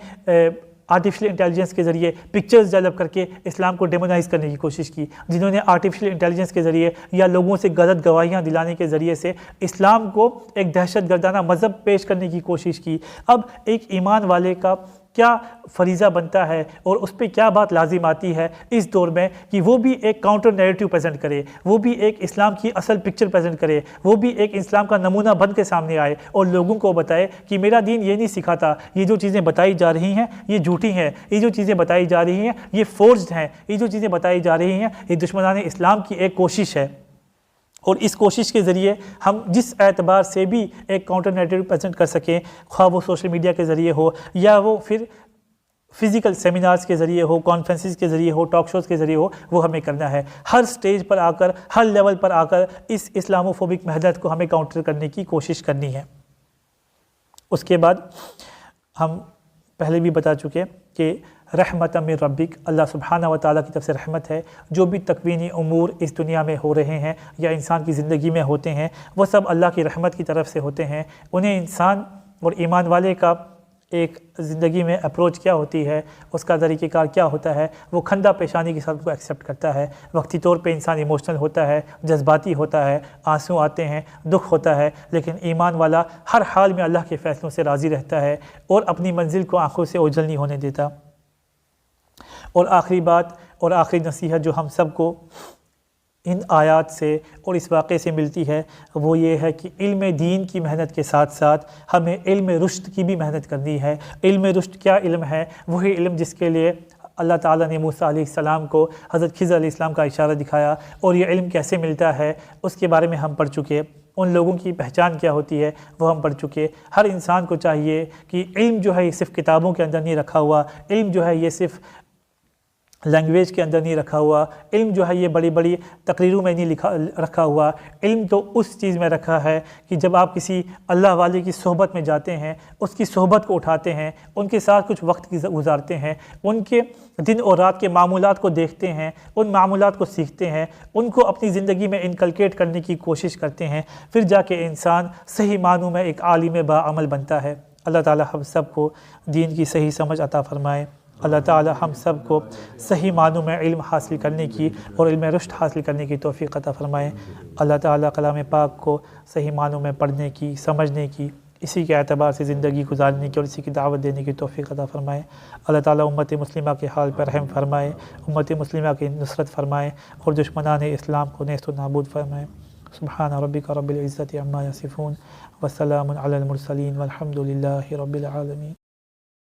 آرٹیفیشل انٹیلیجنس کے ذریعے پکچرز ڈیولپ کر کے اسلام کو ڈیمونائز کرنے کی کوشش کی، جنہوں نے آرٹیفیشل انٹیلیجنس کے ذریعے یا لوگوں سے غلط گواہیاں دلانے کے ذریعے سے اسلام کو ایک دہشت گردانہ مذہب پیش کرنے کی کوشش کی۔ اب ایک ایمان والے کا کیا فریضہ بنتا ہے اور اس پہ کیا بات لازم آتی ہے اس دور میں کہ وہ بھی ایک کاؤنٹر نیریٹو پریزنٹ کرے، وہ بھی ایک اسلام کی اصل پکچر پریزنٹ کرے، وہ بھی ایک اسلام کا نمونہ بن کے سامنے آئے اور لوگوں کو بتائے کہ میرا دین یہ نہیں سکھاتا، یہ جو چیزیں بتائی جا رہی ہیں یہ جھوٹی ہیں، یہ جو چیزیں بتائی جا رہی ہیں یہ فورجڈ ہیں، یہ جو چیزیں بتائی جا رہی ہیں یہ دشمنان اسلام کی ایک کوشش ہے۔ اور اس کوشش کے ذریعے ہم جس اعتبار سے بھی ایک کاؤنٹر نیریٹو پریزنٹ کر سکیں، خواہ وہ سوشل میڈیا کے ذریعے ہو یا وہ پھر فزیکل سیمینارز کے ذریعے ہو، کانفرنسز کے ذریعے ہو، ٹاک شوز کے ذریعے ہو، وہ ہمیں کرنا ہے۔ ہر سٹیج پر آ کر، ہر لیول پر آ کر اس اسلاموفوبک مہلت کو ہمیں کاؤنٹر کرنے کی کوشش کرنی ہے۔ اس کے بعد ہم پہلے بھی بتا چکے کہ رحمت من ربک، اللہ سبحانہ و تعالیٰ کی طرف سے رحمت ہے۔ جو بھی تکوینی امور اس دنیا میں ہو رہے ہیں یا انسان کی زندگی میں ہوتے ہیں وہ سب اللہ کی رحمت کی طرف سے ہوتے ہیں۔ انہیں انسان اور ایمان والے کا ایک زندگی میں اپروچ کیا ہوتی ہے، اس کا طریقہ کار کیا ہوتا ہے، وہ کھندہ پیشانی کے ساتھ کو ایکسیپٹ کرتا ہے۔ وقتی طور پہ انسان ایموشنل ہوتا ہے، جذباتی ہوتا ہے، آنسو آتے ہیں، دکھ ہوتا ہے، لیکن ایمان والا ہر حال میں اللہ کے فیصلوں سے راضی رہتا ہے اور اپنی منزل کو آنکھوں سے اوجھل نہیں ہونے دیتا۔ اور آخری بات اور آخری نصیحت جو ہم سب کو ان آیات سے اور اس واقعے سے ملتی ہے وہ یہ ہے کہ علم دین کی محنت کے ساتھ ساتھ ہمیں علم رشد کی بھی محنت کرنی ہے۔ علم رشد کیا علم ہے؟ وہی علم جس کے لیے اللہ تعالیٰ نے موسیٰ علیہ السلام کو حضرت خضر علیہ السلام کا اشارہ دکھایا، اور یہ علم کیسے ملتا ہے اس کے بارے میں ہم پڑھ چکے۔ ان لوگوں کی پہچان کیا ہوتی ہے وہ ہم پڑھ چکے۔ ہر انسان کو چاہیے کہ علم جو ہے یہ صرف کتابوں کے اندر نہیں رکھا ہوا، علم جو ہے یہ صرف لینگویج کے اندر نہیں رکھا ہوا، علم جو ہے یہ بڑی بڑی تقریروں میں نہیں رکھا ہوا۔ علم تو اس چیز میں رکھا ہے کہ جب آپ کسی اللہ والے کی صحبت میں جاتے ہیں، اس کی صحبت کو اٹھاتے ہیں، ان کے ساتھ کچھ وقت گزارتے ہیں، ان کے دن اور رات کے معمولات کو دیکھتے ہیں، ان معمولات کو سیکھتے ہیں، ان کو اپنی زندگی میں انکلکیٹ کرنے کی کوشش کرتے ہیں، پھر جا کے انسان صحیح معنوں میں ایک عالم باعمل بنتا ہے۔ اللہ تعالی ہم سب کو دین کی صحیح سمجھ عطا فرمائے۔ اللہ تعالی ہم سب کو صحیح معنوں میں علم حاصل کرنے کی اور علم رشد حاصل کرنے کی توفیق عطا فرمائے۔ اللہ تعالی کلام پاک کو صحیح معنوں میں پڑھنے کی، سمجھنے کی، اسی کے اعتبار سے زندگی گزارنے کی اور اسی کی دعوت دینے کی توفیق عطا فرمائے۔ اللہ تعالی امت مسلمہ کے حال پر رحم فرمائے، امت مسلمہ کی نصرت فرمائے اور دشمنان اسلام کو نیست و نابود فرمائے۔ سبحان ربک رب العزت عما یصفون وسلام علی المرسلین والحمد للہ رب العالمین۔